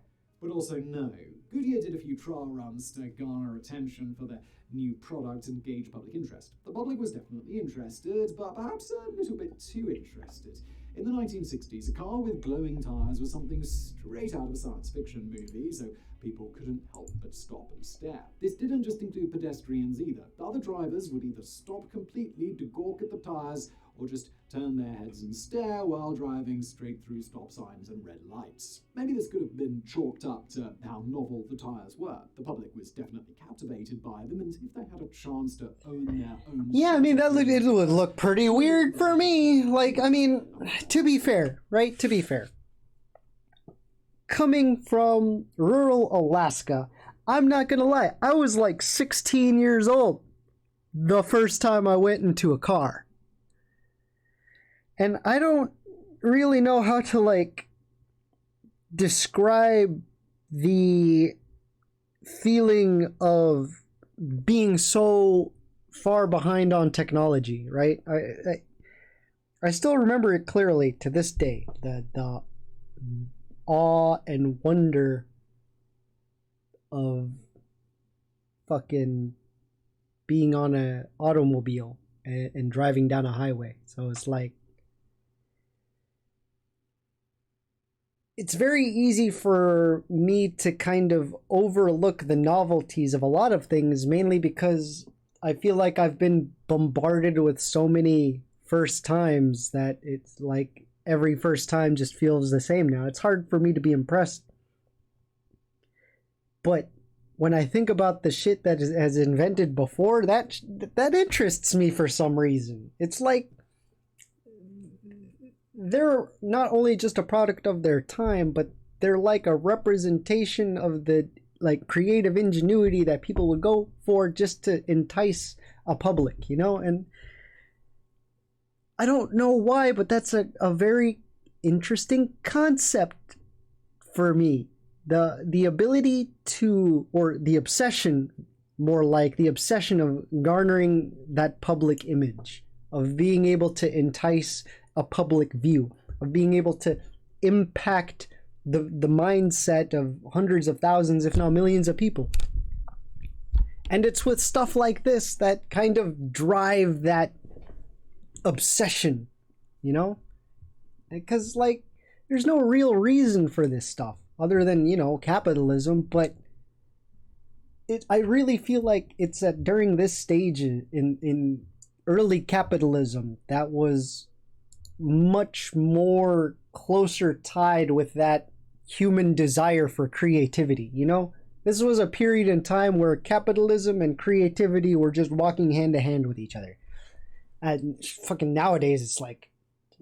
but also no. Goodyear did a few trial runs to garner attention for their new product and gauge public interest. The public was definitely interested, but perhaps a little bit too interested. In the 1960s, a car with glowing tyres was something straight out of a science fiction movie, so people couldn't help but stop and stare. This didn't just include pedestrians either. The other drivers would either stop completely to gawk at the tyres or just turn their heads and stare while driving straight through stop signs and red lights. Maybe this could have been chalked up to how novel the tyres were. The public was definitely captivated by them, and if they had a chance to own their own... Yeah, I mean, it would look pretty weird for me. Like, I mean, to be fair, right? To be fair. Coming from rural Alaska, I'm not gonna lie, I was like 16 years old the first time I went into a car. And I don't really know how to, like, describe the feeling of being so far behind on technology, right? I still remember it clearly to this day, the awe and wonder of fucking being on an automobile and driving down a highway. So it's like, it's very easy for me to kind of overlook the novelties of a lot of things, mainly because I feel like I've been bombarded with so many first times that it's like every first time just feels the same now. It's hard for me to be impressed. But when I think about the shit that has invented before, that interests me for some reason. It's like they're not only just a product of their time, but they're like a representation of the like creative ingenuity that people would go for just to entice a public, you know? And I don't know why, but that's a very interesting concept for me. The ability to, or the obsession, more like the obsession of garnering that public image, of being able to entice a public view, of being able to impact the mindset of hundreds of thousands, if not millions of people. And it's with stuff like this that kind of drive that obsession, you know? Because, like, there's no real reason for this stuff other than, you know, capitalism, but I really feel like it's during this stage in early capitalism that was much more closer tied with that human desire for creativity, you know? This was a period in time where capitalism and creativity were just walking hand to hand with each other. And fucking nowadays it's like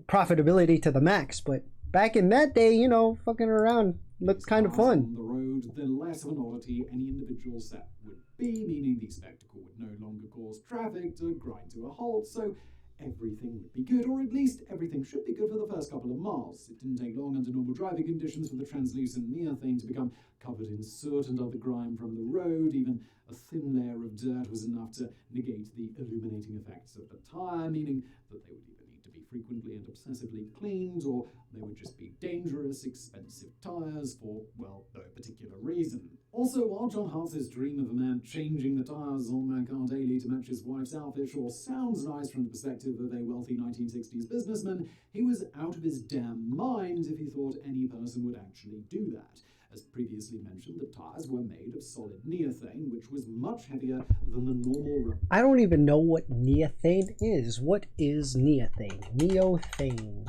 profitability to the max, but back in that day, you know, fucking around looked kind of fun. On the road, the less of an oddity any individual set would be, meaning the spectacle would no longer cause traffic to grind to a halt, so everything would be good, or at least everything should be good for the first couple of miles. It didn't take long under normal driving conditions for the translucent neothane to become covered in soot and other grime from the road. Even a thin layer of dirt was enough to negate the illuminating effects of the tyre, meaning that they would either need to be frequently and obsessively cleaned, or they would just be dangerous, expensive tyres for, well, no particular reason. Also, while John Hart's dream of a man changing the tyres on my car daily to match his wife's outfit sure sounds nice from the perspective of a wealthy 1960s businessman, he was out of his damn mind if he thought any person would actually do that. As previously mentioned, the tyres were made of solid neothane, which was much heavier than the normal... I don't even know what neothane is. What is neothane? Neothane.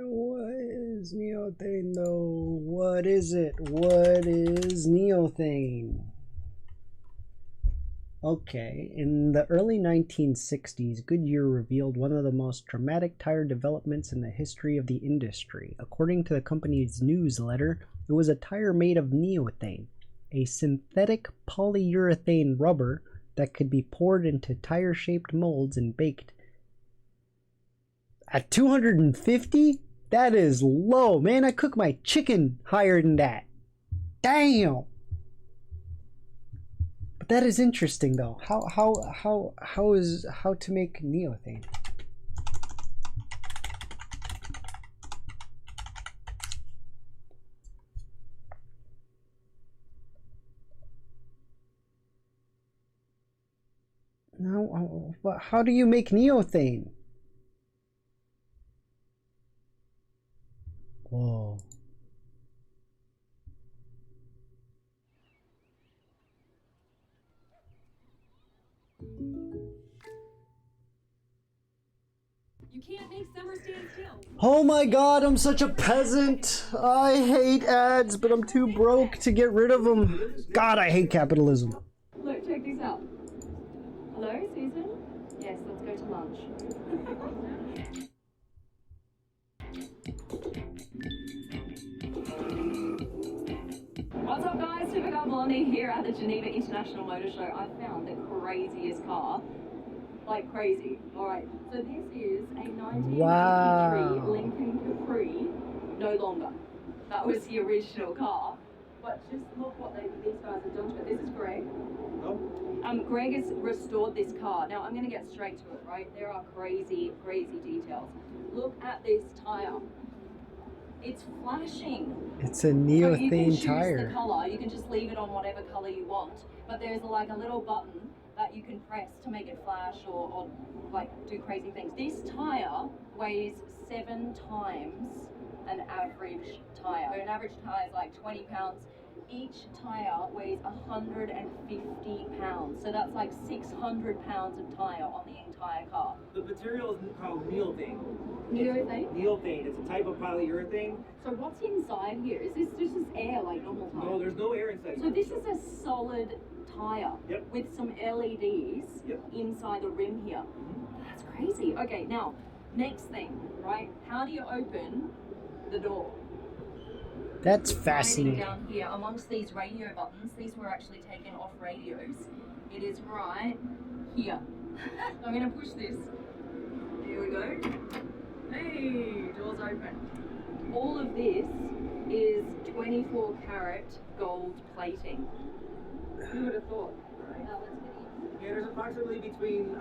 What is neothane though? What is it? What is neothane? Okay, in the early 1960s, Goodyear revealed one of the most dramatic tire developments in the history of the industry. According to the company's newsletter, it was a tire made of neothane, a synthetic polyurethane rubber that could be poured into tire-shaped molds and baked. At 250? That is low, man. I cook my chicken higher than that. Damn! That is interesting though. How to make neothane? No, how do you make neothane? Whoa. You can't make summer stand still. Oh my god, I'm such a peasant. I hate ads, but I'm too broke to get rid of them. God, I hate capitalism. Look, check this out. Hello, Susan? Yes, let's go to lunch. What's up, guys? Supercar Blondie here at the Geneva International Motor Show. I found the craziest car. Like crazy. Alright, so this is a 1953 Lincoln Capri, no longer. That was the original car. But just look what these guys have done to it. This is Greg. Greg has restored this car. Now I'm going to get straight to it, right? There are crazy, crazy details. Look at this tire. It's flashing. It's a neothane you can tire. choose the color. You can just leave it on whatever color you want. But there's like a little button that you can press to make it flash or like do crazy things. This tire weighs 7 times an average tire. So an average tire is like 20 pounds. Each tire weighs 150 pounds. So that's like 600 pounds of tire on the entire car. The material is called neothane. Neothane? Neothane. It's a type of polyurethane. So what's inside here? Is this just air like normal tire? No, there's no air inside. So this is a solid tire with some LEDs inside the rim here. That's crazy. Okay, now, next thing, right? How do you open the door? That's fascinating. Down here, amongst these radio buttons, these were actually taken off radios. It is right here. I'm gonna push this. Here we go. Hey, door's open. All of this is 24 karat gold plating. Who would have thought? Right. Yeah, there's approximately between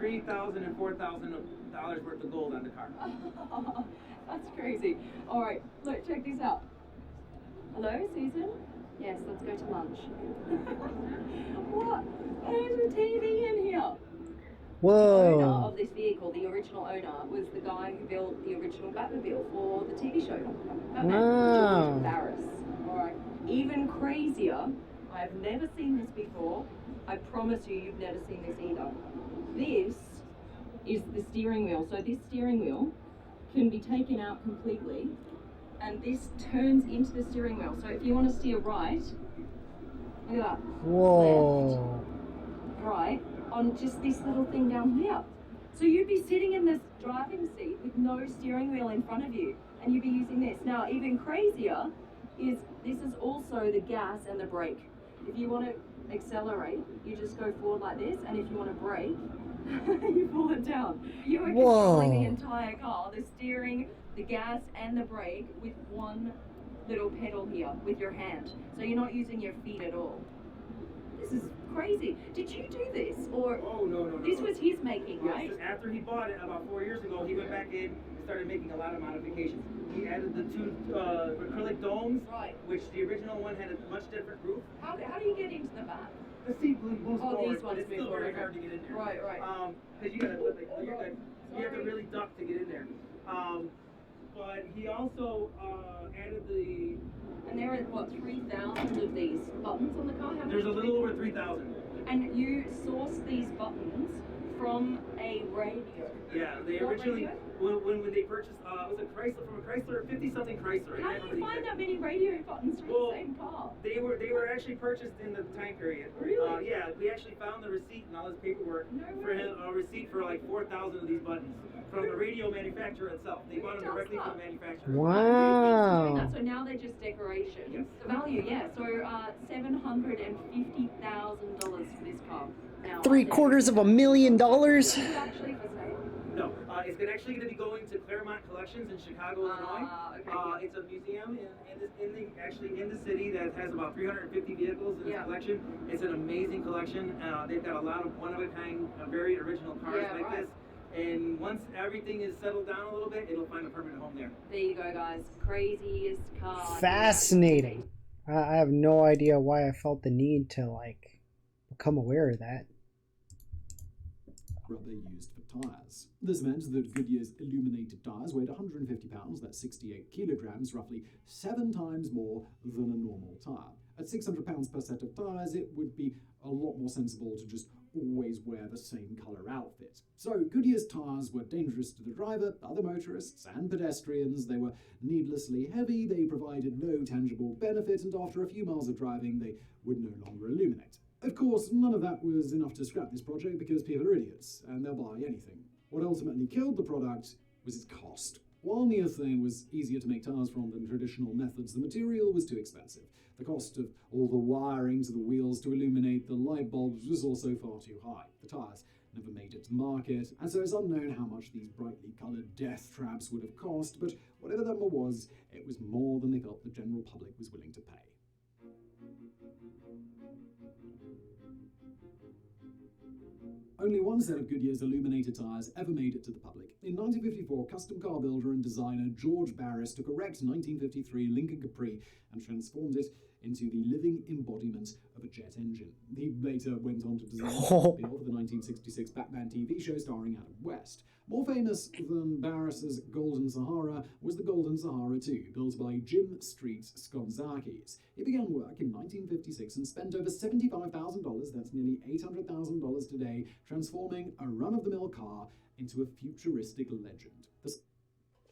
$3,000 and $4,000 worth of gold on the car. That's crazy. All right, look, check this out. Hello, Susan? Yes, let's go to lunch. What? There's a TV in here. The owner Whoa. of this vehicle, the original owner, was the guy who built the original Batmobile for the TV show. Batman. Wow. George Barris. Alright. Even crazier, I've never seen this before. I promise you've never seen this either. This is the steering wheel. So this steering wheel can be taken out completely, and this turns into the steering wheel. So if you want to steer right, look at that. Whoa. Right, on just this little thing down here. So you'd be sitting in this driving seat with no steering wheel in front of you, and you'd be using this. Now, even crazier is this is also the gas and the brake. If you want to accelerate, you just go forward like this, and if you want to brake, you pull it down. You are controlling the Whoa. entire car, the steering, the gas, and the brake with one little pedal here with your hand. So you're not using your feet at all. This is crazy. Did you do this, or Oh, no. this was his making, Yes, right? after he bought it about 4 years ago, he went back in and started making a lot of modifications. He added the two acrylic domes, Right. which the original one had a much different roof. How do you get into the back? The seat moves Oh, forward, these but ones it's move still very forward. hard to get in there. Right, right. Because you gotta, you're good. You have to really duck to get in there. But he also added the. And there are what 3,000 of these buttons on the car. How many? There's a little over 3,000. And you sourced these buttons from a radio. Yeah, they What originally radio? when they purchased it was a Chrysler from a Chrysler 50-something Chrysler. I How can't do remember you the find exact- that many radio buttons from Well, the same car? They were actually purchased in the time period. Really? Yeah, we actually found the receipt and all his paperwork No for way. him, a receipt for like 4,000 of these buttons from the radio manufacturer itself. They bought them does directly from that? the manufacturer. Doing Wow. that, so now they're just decoration. Yes. The value, yeah. So $750,000 for this car. Now, $750,000. Is it actually for sale? No, it's actually going to be going to Claremont Collections in Chicago, Illinois. Okay. It's a museum in the city that has about 350 vehicles in its Yeah. collection. It's an amazing collection. They've got a lot of one-of-a-kind, very original cars Yeah, like right. this. And once everything is settled down a little bit, it'll find a permanent home there. There you go, guys. Craziest car. Fascinating. I have no idea why I felt the need to, like, become aware of that. Rubber used for tyres. This meant that Goodyear's illuminated tyres weighed 150 pounds, that's 68 kilograms, roughly 7 times more than a normal tyre. At 600 pounds per set of tyres, it would be a lot more sensible to just always wear the same colour outfit. So Goodyear's tyres were dangerous to the driver, other motorists and pedestrians. They were needlessly heavy, they provided no tangible benefit, and after a few miles of driving, they would no longer illuminate. Of course, none of that was enough to scrap this project because people are idiots, and they'll buy anything. What ultimately killed the product was its cost. While neothane was easier to make tyres from than traditional methods, the material was too expensive. The cost of all the wiring to the wheels to illuminate the light bulbs was also far too high. The tyres never made it to market, and so it's unknown how much these brightly coloured death traps would have cost, but whatever the number was, it was more than they felt the general public was willing to pay. Only one set of Goodyear's illuminated tyres ever made it to the public. In 1954, custom car builder and designer George Barris took a wrecked 1953 Lincoln Capri and transformed it into the living embodiment of a jet engine. He later went on to design the for the 1966 Batman TV show starring Adam West. More famous than Barris's Golden Sahara was the Golden Sahara 2, built by Jim Street Skonzakis. He began work in 1956 and spent over $75,000, that's nearly $800,000 today, transforming a run-of-the-mill car into a futuristic legend.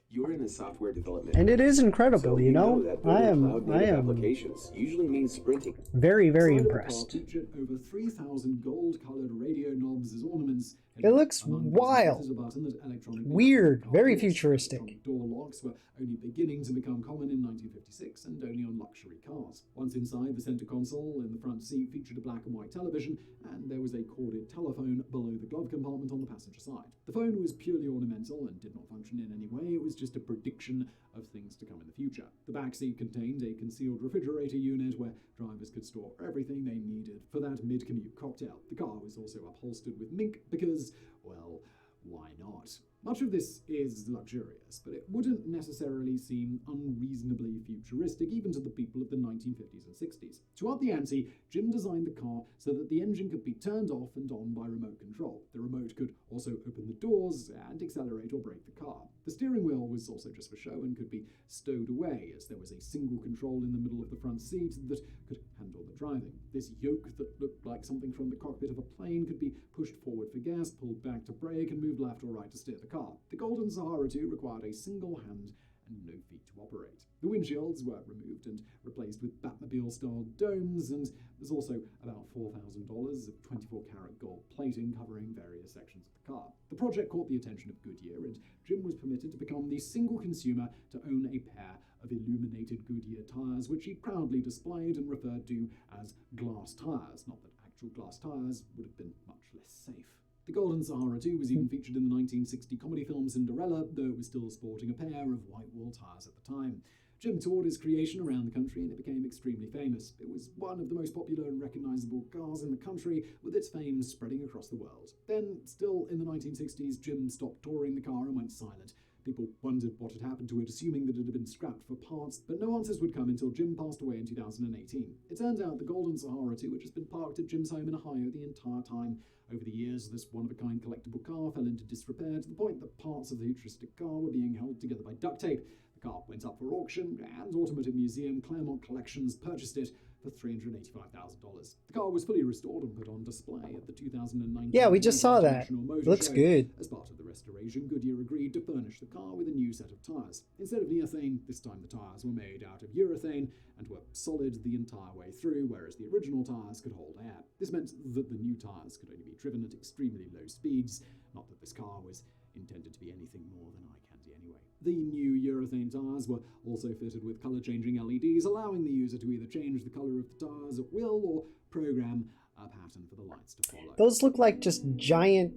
You're in the software development. And it is incredible, so you know? that I building am cloud-native applications usually means sprinting. very, very Inside of the impressed. car featured over 3,000 gold-coloured radio knobs as ornaments. It looks Among wild. these is a button that electronically Weird, controls very cars. futuristic. Electronic door locks were only beginning to become common in 1956 and only on luxury cars. Once inside, the center console in the front seat featured a black and white television, and there was a corded telephone below the glove compartment on the passenger side. The phone was purely ornamental and did not function in any way. It was just a prediction of things to come in the future. The back seat contained a concealed refrigerator unit where drivers could store everything they needed for that mid-commute cocktail. The car was also upholstered with mink because, well, why not? Much of this is luxurious, but it wouldn't necessarily seem unreasonably futuristic even to the people of the 1950s and 60s. To up the ante, Jim designed the car so that the engine could be turned off and on by remote control. The remote could also open the doors and accelerate or brake the car. The steering wheel was also just for show and could be stowed away, as there was a single control in the middle of the front seat that could handle the driving. This yoke that looked like something from the cockpit of a plane could be pushed forward for gas, pulled back to brake, and moved left or right to steer the car. The Golden Sahara 2 required a single hand and no feet to operate. The windshields were removed and replaced with Batmobile-style domes, and there's also about $4,000 of 24-karat gold plating covering various sections of the car. The project caught the attention of Goodyear, and Jim was permitted to become the single consumer to own a pair of illuminated Goodyear tyres, which he proudly displayed and referred to as glass tyres, not that actual glass tyres would have been much less safe. The Golden Sahara 2 was even featured in the 1960 comedy film Cinderella, though it was still sporting a pair of white wall tyres at the time. Jim toured his creation around the country and it became extremely famous. It was one of the most popular and recognisable cars in the country, with its fame spreading across the world. Then, still in the 1960s, Jim stopped touring the car and went silent. People wondered what had happened to it, assuming that it had been scrapped for parts, but no answers would come until Jim passed away in 2018. It turns out the Golden Sahara 2, which has been parked at Jim's home in Ohio the entire time. Over the years, this one-of-a-kind collectible car fell into disrepair to the point that parts of the futuristic car were being held together by duct tape. The car went up for auction, and Automotive Museum Claremont Collections purchased it for $385,000. The car was fully restored and put on display at the 2019 Yeah, we just saw that. International Motor Looks Show. good. As part of the restoration, Goodyear agreed to furnish the car with a new set of tyres. Instead of neothane, this time the tyres were made out of urethane and were solid the entire way through, whereas the original tyres could hold air. This meant that the new tyres could only be driven at extremely low speeds, not that this car was intended to be anything more than eye candy anyway. The new urethane tyres were also fitted with colour-changing LEDs, allowing the user to either change the colour of the tyres at will or program a pattern for the lights to follow. Those look like just giant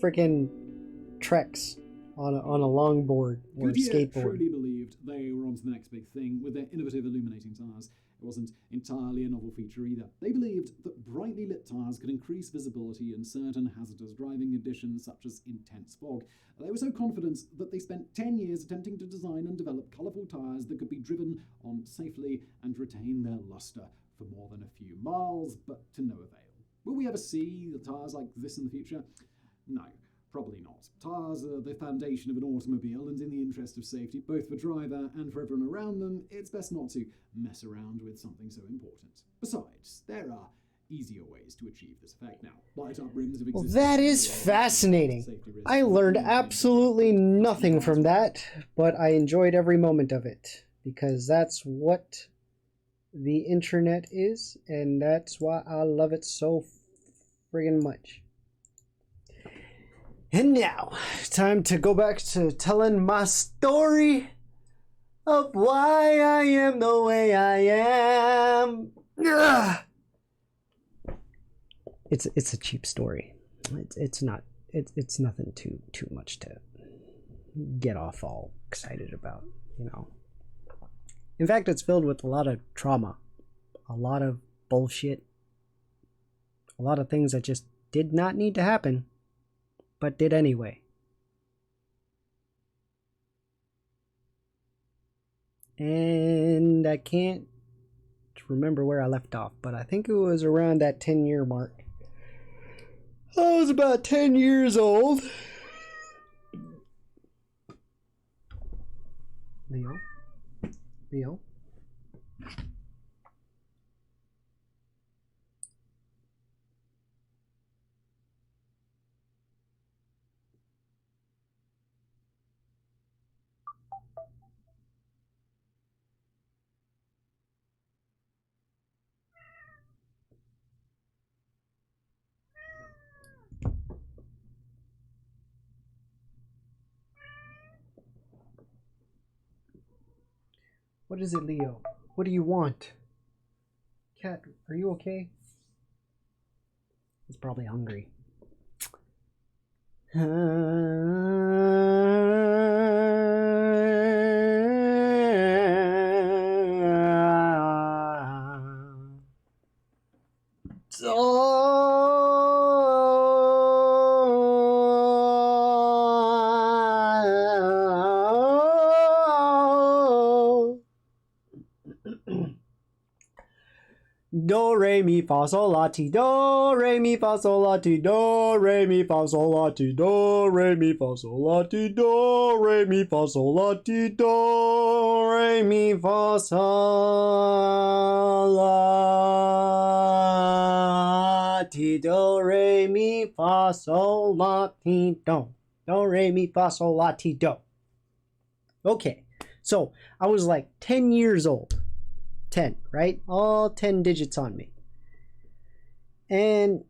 freaking treks on a longboard or Goodyear skateboard. truly believed they were onto the next big thing with their innovative illuminating tyres. It wasn't entirely a novel feature either. They believed that brightly lit tyres could increase visibility in certain hazardous driving conditions such as intense fog. They were so confident that they spent 10 years attempting to design and develop colourful tyres that could be driven on safely and retain their lustre for more than a few miles, but to no avail. Will we ever see the tyres like this in the future? No. Probably not. Tyres are the foundation of an automobile, and in the interest of safety, both for driver and for everyone around them, it's best not to mess around with something so important. Besides, there are easier ways to achieve this effect now. Light up rims have Well, existed. that is fascinating. I learned absolutely nothing from that, but I enjoyed every moment of it, because that's what the internet is, and that's why I love it so friggin' much. And now, time to go back to telling my story of why I am the way I am. Ugh. It's a cheap story. It's nothing too much to get off all excited about, you know. In fact, it's filled with a lot of trauma, a lot of bullshit, a lot of things that just did not need to happen, but did anyway. And I can't remember where I left off, but I think it was around that 10-year mark. I was about 10 years old. Leo? What is it, Leo? What do you want? Cat, are you okay? He's probably hungry. Do, re, mi, fa, sol, la, ti, do, re, mi, fa, sol, la, ti, do, re, mi, fa, sol, la, ti, do, re, mi, fa, sol, la, ti, do, re, mi, fa, sol, la, ti, do, re, mi, fa, sol, la, ti, do, re, mi, fa, sol, la, ti, do. Do, re, mi, fa, sol, la, ti, do. Okay, so I was like 10 years old. 10, right? All 10 digits on me. And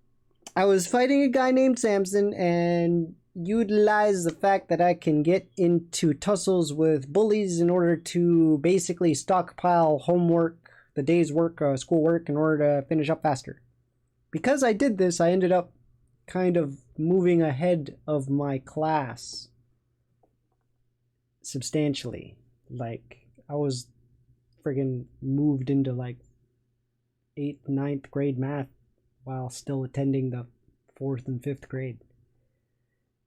I was fighting a guy named Samson and utilized the fact that I can get into tussles with bullies in order to basically stockpile homework, the day's work, schoolwork, in order to finish up faster. Because I did this, I ended up kind of moving ahead of my class substantially. Like, I was friggin' moved into like 8th, 9th grade math while still attending the 4th and 5th grade.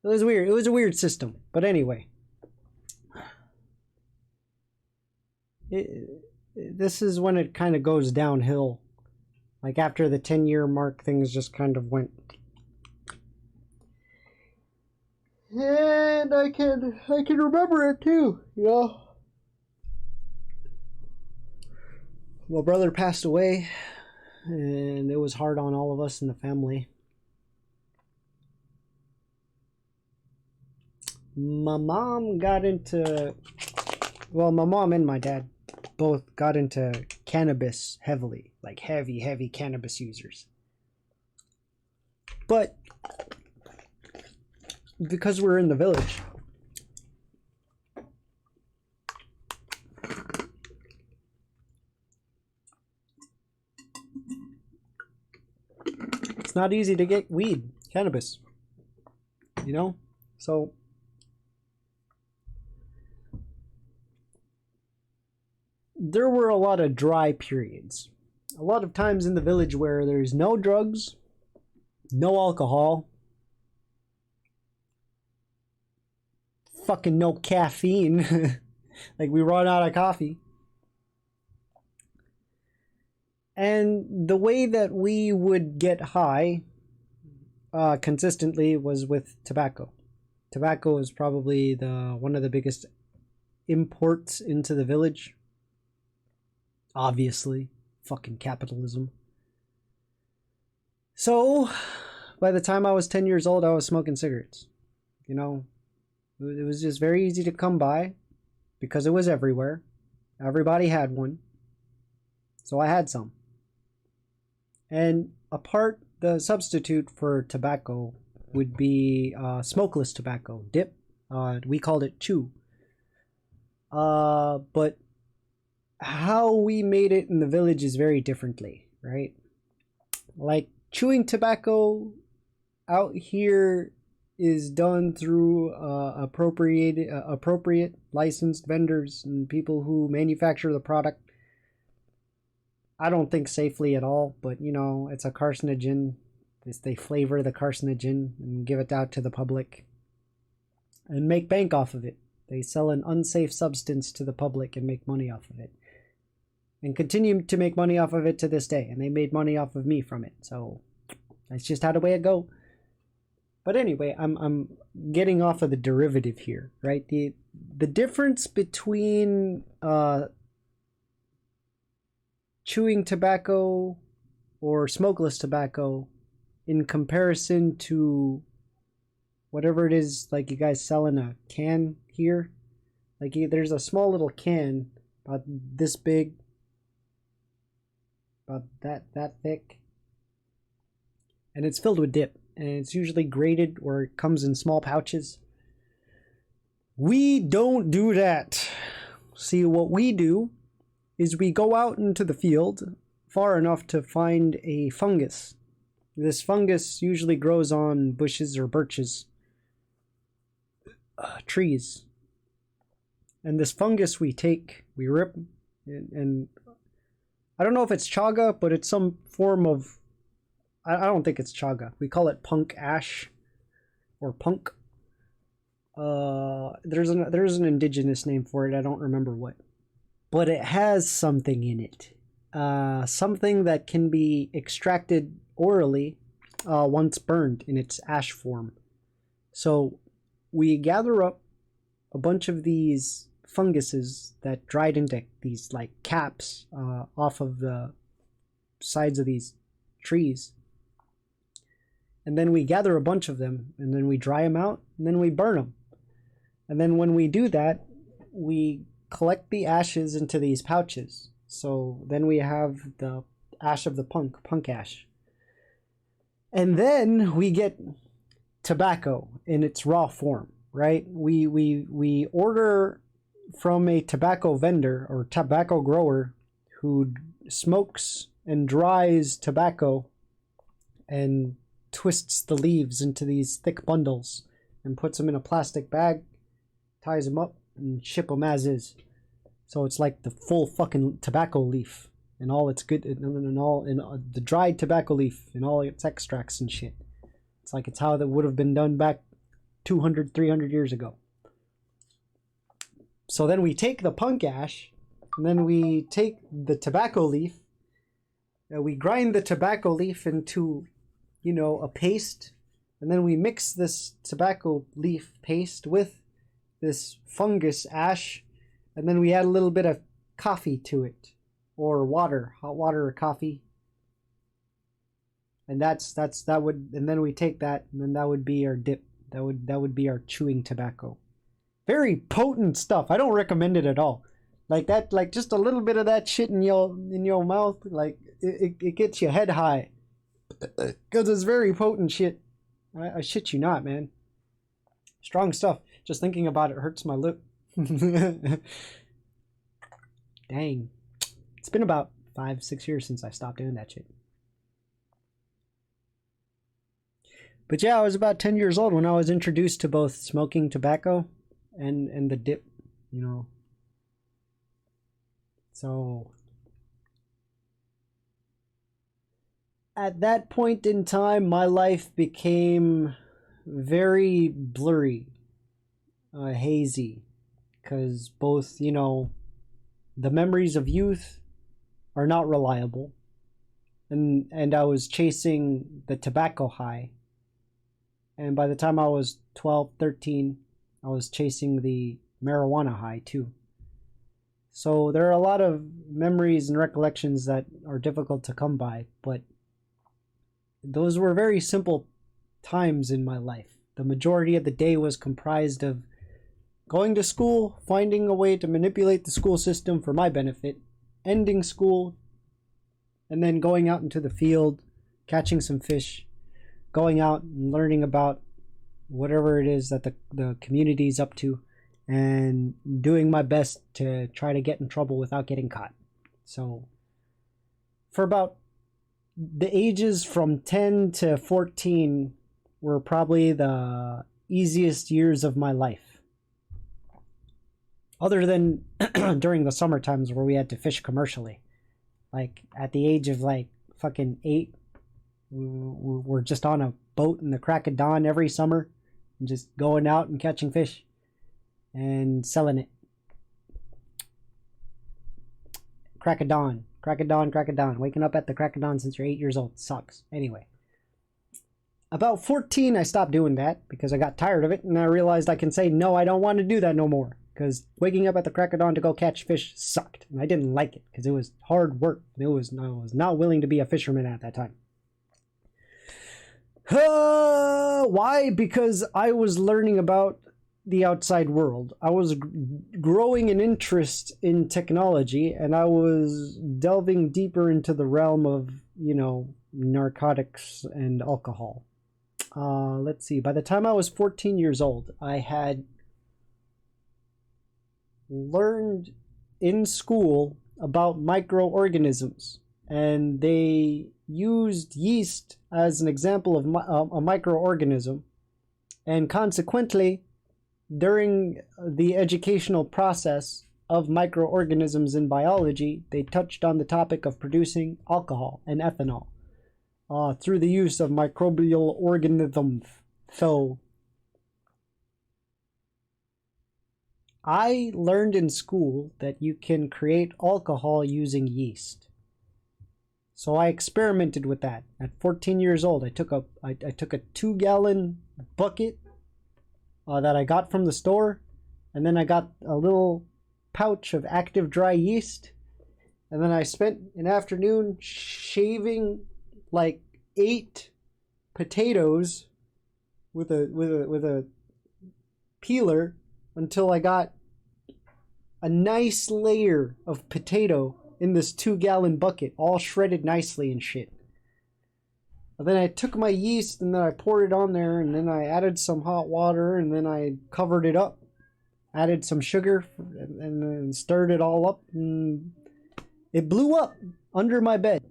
It was weird. It was a weird system. But anyway. This is when it kind of goes downhill. Like after the 10-year mark, things just kind of went. And I can remember it too, you know. My brother passed away, and it was hard on all of us in the family. My mom got into, well, my mom and my dad both got into cannabis heavily, like heavy cannabis users. But because we're in the village, it's not easy to get weed, cannabis, you know? So there were a lot of dry periods. A lot of times in the village where there's no drugs, no alcohol, fucking no caffeine. Like, we run out of coffee. And the way that we would get high consistently was with tobacco. Tobacco is probably one of the biggest imports into the village. Obviously, fucking capitalism. So, by the time I was 10 years old, I was smoking cigarettes. You know, it was just very easy to come by because it was everywhere. Everybody had one. So I had some. And the substitute for tobacco would be smokeless tobacco, dip. We called it chew. But how we made it in the village is very differently, right? Like, chewing tobacco out here is done through appropriate licensed vendors and people who manufacture the product. I don't think safely at all, but you know, it's a carcinogen. They flavor the carcinogen and give it out to the public and make bank off of it. They sell an unsafe substance to the public and make money off of it. And continue to make money off of it to this day. And they made money off of me from it. So that's just how the way it go. But anyway, I'm getting off of the derivative here, right? The difference between chewing tobacco or smokeless tobacco in comparison to whatever it is, like you guys sell in a can here. Like, there's a small little can about this big, about that thick, and it's filled with dip, and it's usually grated or it comes in small pouches. We don't do that. See, what we do is we go out into the field far enough to find a fungus. This fungus usually grows on bushes or birches, trees. And this fungus we rip, and I don't know if it's chaga, but it's some form of, I don't think it's chaga. We call it punk ash or punk. There's an indigenous name for it. I don't remember what. But it has something in it. something that can be extracted orally once burned in its ash form. So we gather up a bunch of these funguses that dried into these like caps off of the sides of these trees. And then we gather a bunch of them, and then we dry them out, and then we burn them. And then when we do that, we collect the ashes into these pouches. So then we have the ash of the punk ash. And then we get tobacco in its raw form, right? We order from a tobacco vendor or tobacco grower who smokes and dries tobacco and twists the leaves into these thick bundles and puts them in a plastic bag, ties them up, and ship them as is. So it's like the full fucking tobacco leaf and all its good and all in the dried tobacco leaf and all its extracts and shit. It's like it's how that would have been done back 200, 300 years ago. So then we take the punk ash, and then we take the tobacco leaf, we grind the tobacco leaf into, you know, a paste, and then we mix this tobacco leaf paste with this fungus ash, and then we add a little bit of coffee to it, or water, hot water or coffee, and and then we take that, and then that would be our dip. That would be our chewing tobacco. Very potent stuff. I don't recommend it at all. Like that, like just a little bit of that shit in your mouth, like it gets you head high, because it's very potent shit. I shit you not, man. Strong stuff. Just thinking about it hurts my lip. Dang. It's been about 5-6 years since I stopped doing that shit. But yeah, I was about 10 years old when I was introduced to both smoking tobacco and the dip, you know. So at that point in time, my life became very blurry, hazy, because both, you know, the memories of youth are not reliable, and I was chasing the tobacco high, and by the time I was 12, 13, I was chasing the marijuana high too. So there are a lot of memories and recollections that are difficult to come by, but those were very simple times in my life. The majority of the day was comprised of going to school, finding a way to manipulate the school system for my benefit, ending school, and then going out into the field, catching some fish, going out and learning about whatever it is that the community's up to, and doing my best to try to get in trouble without getting caught. So for about the ages from 10 to 14 were probably the easiest years of my life. Other than during the summer times where we had to fish commercially. Like at the age of like fucking 8, we're just on a boat in the crack of dawn every summer and just going out and catching fish and selling it. Crack of dawn. Crack of dawn, crack of dawn. Waking up at the crack of dawn since you're 8 years old sucks. Anyway. About 14, I stopped doing that because I got tired of it, and I realized I can say, no, I don't want to do that no more. Because waking up at the crack of dawn to go catch fish sucked. And I didn't like it because it was hard work. I was not willing to be a fisherman at that time. Why? Because I was learning about the outside world. I was growing an interest in technology, and I was delving deeper into the realm of, you know, narcotics and alcohol. Let's see. By the time I was 14 years old, I had learned in school about microorganisms, and they used yeast as an example of a microorganism, and consequently during the educational process of microorganisms in biology, they touched on the topic of producing alcohol and ethanol through the use of microbial organisms. So I learned in school that you can create alcohol using yeast. So I experimented with that. At 14 years old, I took a 2-gallon bucket that I got from the store, and then I got a little pouch of active dry yeast, and then I spent an afternoon shaving like 8 potatoes with a peeler until I got a nice layer of potato in this 2-gallon bucket, all shredded nicely and shit. And then I took my yeast and then I poured it on there, and then I added some hot water, and then I covered it up, added some sugar, and then stirred it all up, and it blew up under my bed.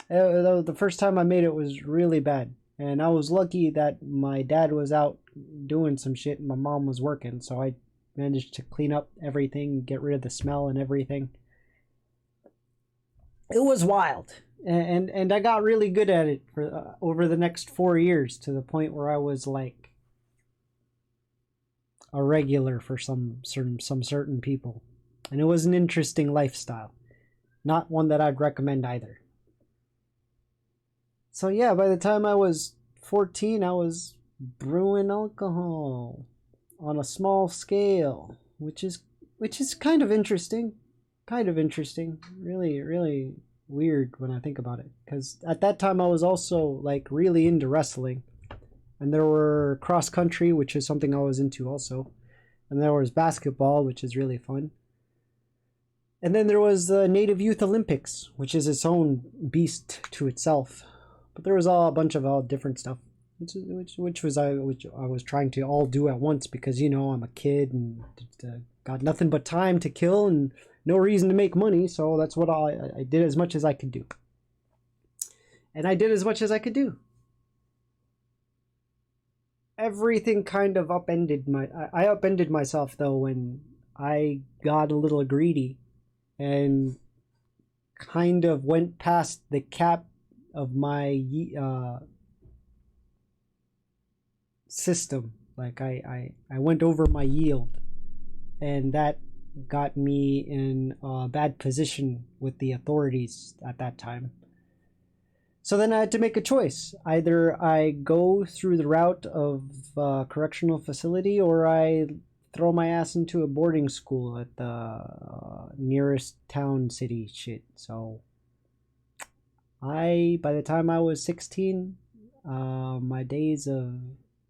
The first time I made it was really bad, and I was lucky that my dad was out doing some shit and my mom was working, so I managed to clean up everything, get rid of the smell and everything. It was wild, and I got really good at it for over the next 4 years, to the point where I was like a regular for some certain people, and it was an interesting lifestyle, not one that I'd recommend either. So yeah, by the time I was 14, I was brewing alcohol on a small scale, which is kind of interesting. Really weird when I think about it, because at that time I was also like really into wrestling, and there were cross country, which is something I was into also, and there was basketball, which is really fun, and then there was the Native Youth Olympics, which is its own beast to itself. But there was a bunch of all different stuff, which I was trying to all do at once, because, you know, I'm a kid and got nothing but time to kill and no reason to make money, so that's what I did as much as I could do. And I did as much as I could do. Everything kind of upended I upended myself, though, when I got a little greedy and kind of went past the cap of my system. Like I went over my yield, and that got me in a bad position with the authorities at that time. So then I had to make a choice. Either I go through the route of a correctional facility, or I throw my ass into a boarding school at the nearest town, city shit. So by the time I was 16, my days of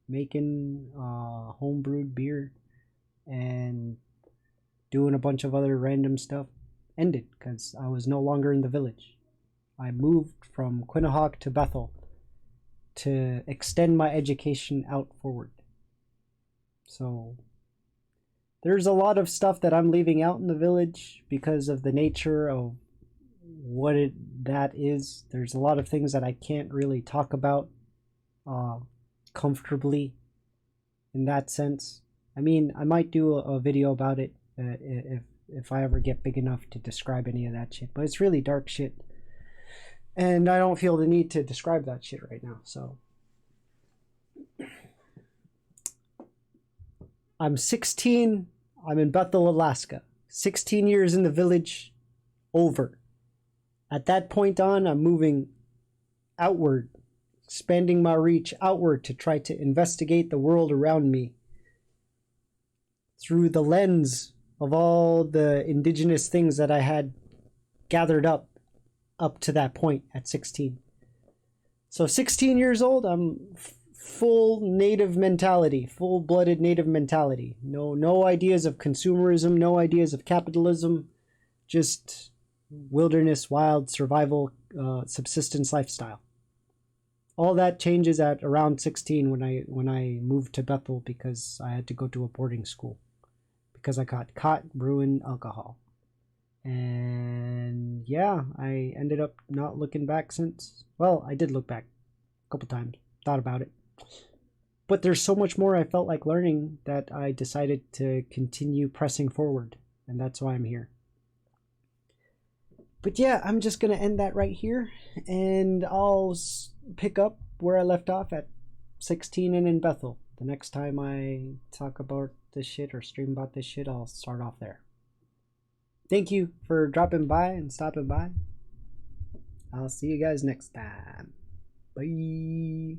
making homebrewed beer and doing a bunch of other random stuff ended, because I was no longer in the village. I moved from Quinnahock to Bethel to extend my education out forward. So there's a lot of stuff that I'm leaving out in the village because of the nature of what that is. There's a lot of things that I can't really talk about comfortably in that sense. I mean, I might do a video about it if I ever get big enough to describe any of that shit, but it's really dark shit, and I don't feel the need to describe that shit right now. So I'm 16, I'm in Bethel, Alaska. 16 years in the village, over. At that point on, I'm moving outward, expanding my reach outward to try to investigate the world around me through the lens of all the indigenous things that I had gathered up to that point at 16. So 16 years old, I'm full native mentality, full-blooded native mentality. No ideas of consumerism, no ideas of capitalism, just wilderness, wild, survival, subsistence lifestyle. All that changes at around 16 when I moved to Bethel, because I had to go to a boarding school because I got caught brewing alcohol. And yeah, I ended up not looking back since. Well, I did look back a couple times, thought about it. But there's so much more I felt like learning that I decided to continue pressing forward, and that's why I'm here. But yeah, I'm just going to end that right here, and I'll pick up where I left off at 16 and in Bethel. The next time I talk about this shit or stream about this shit, I'll start off there. Thank you for dropping by and stopping by. I'll see you guys next time. Bye.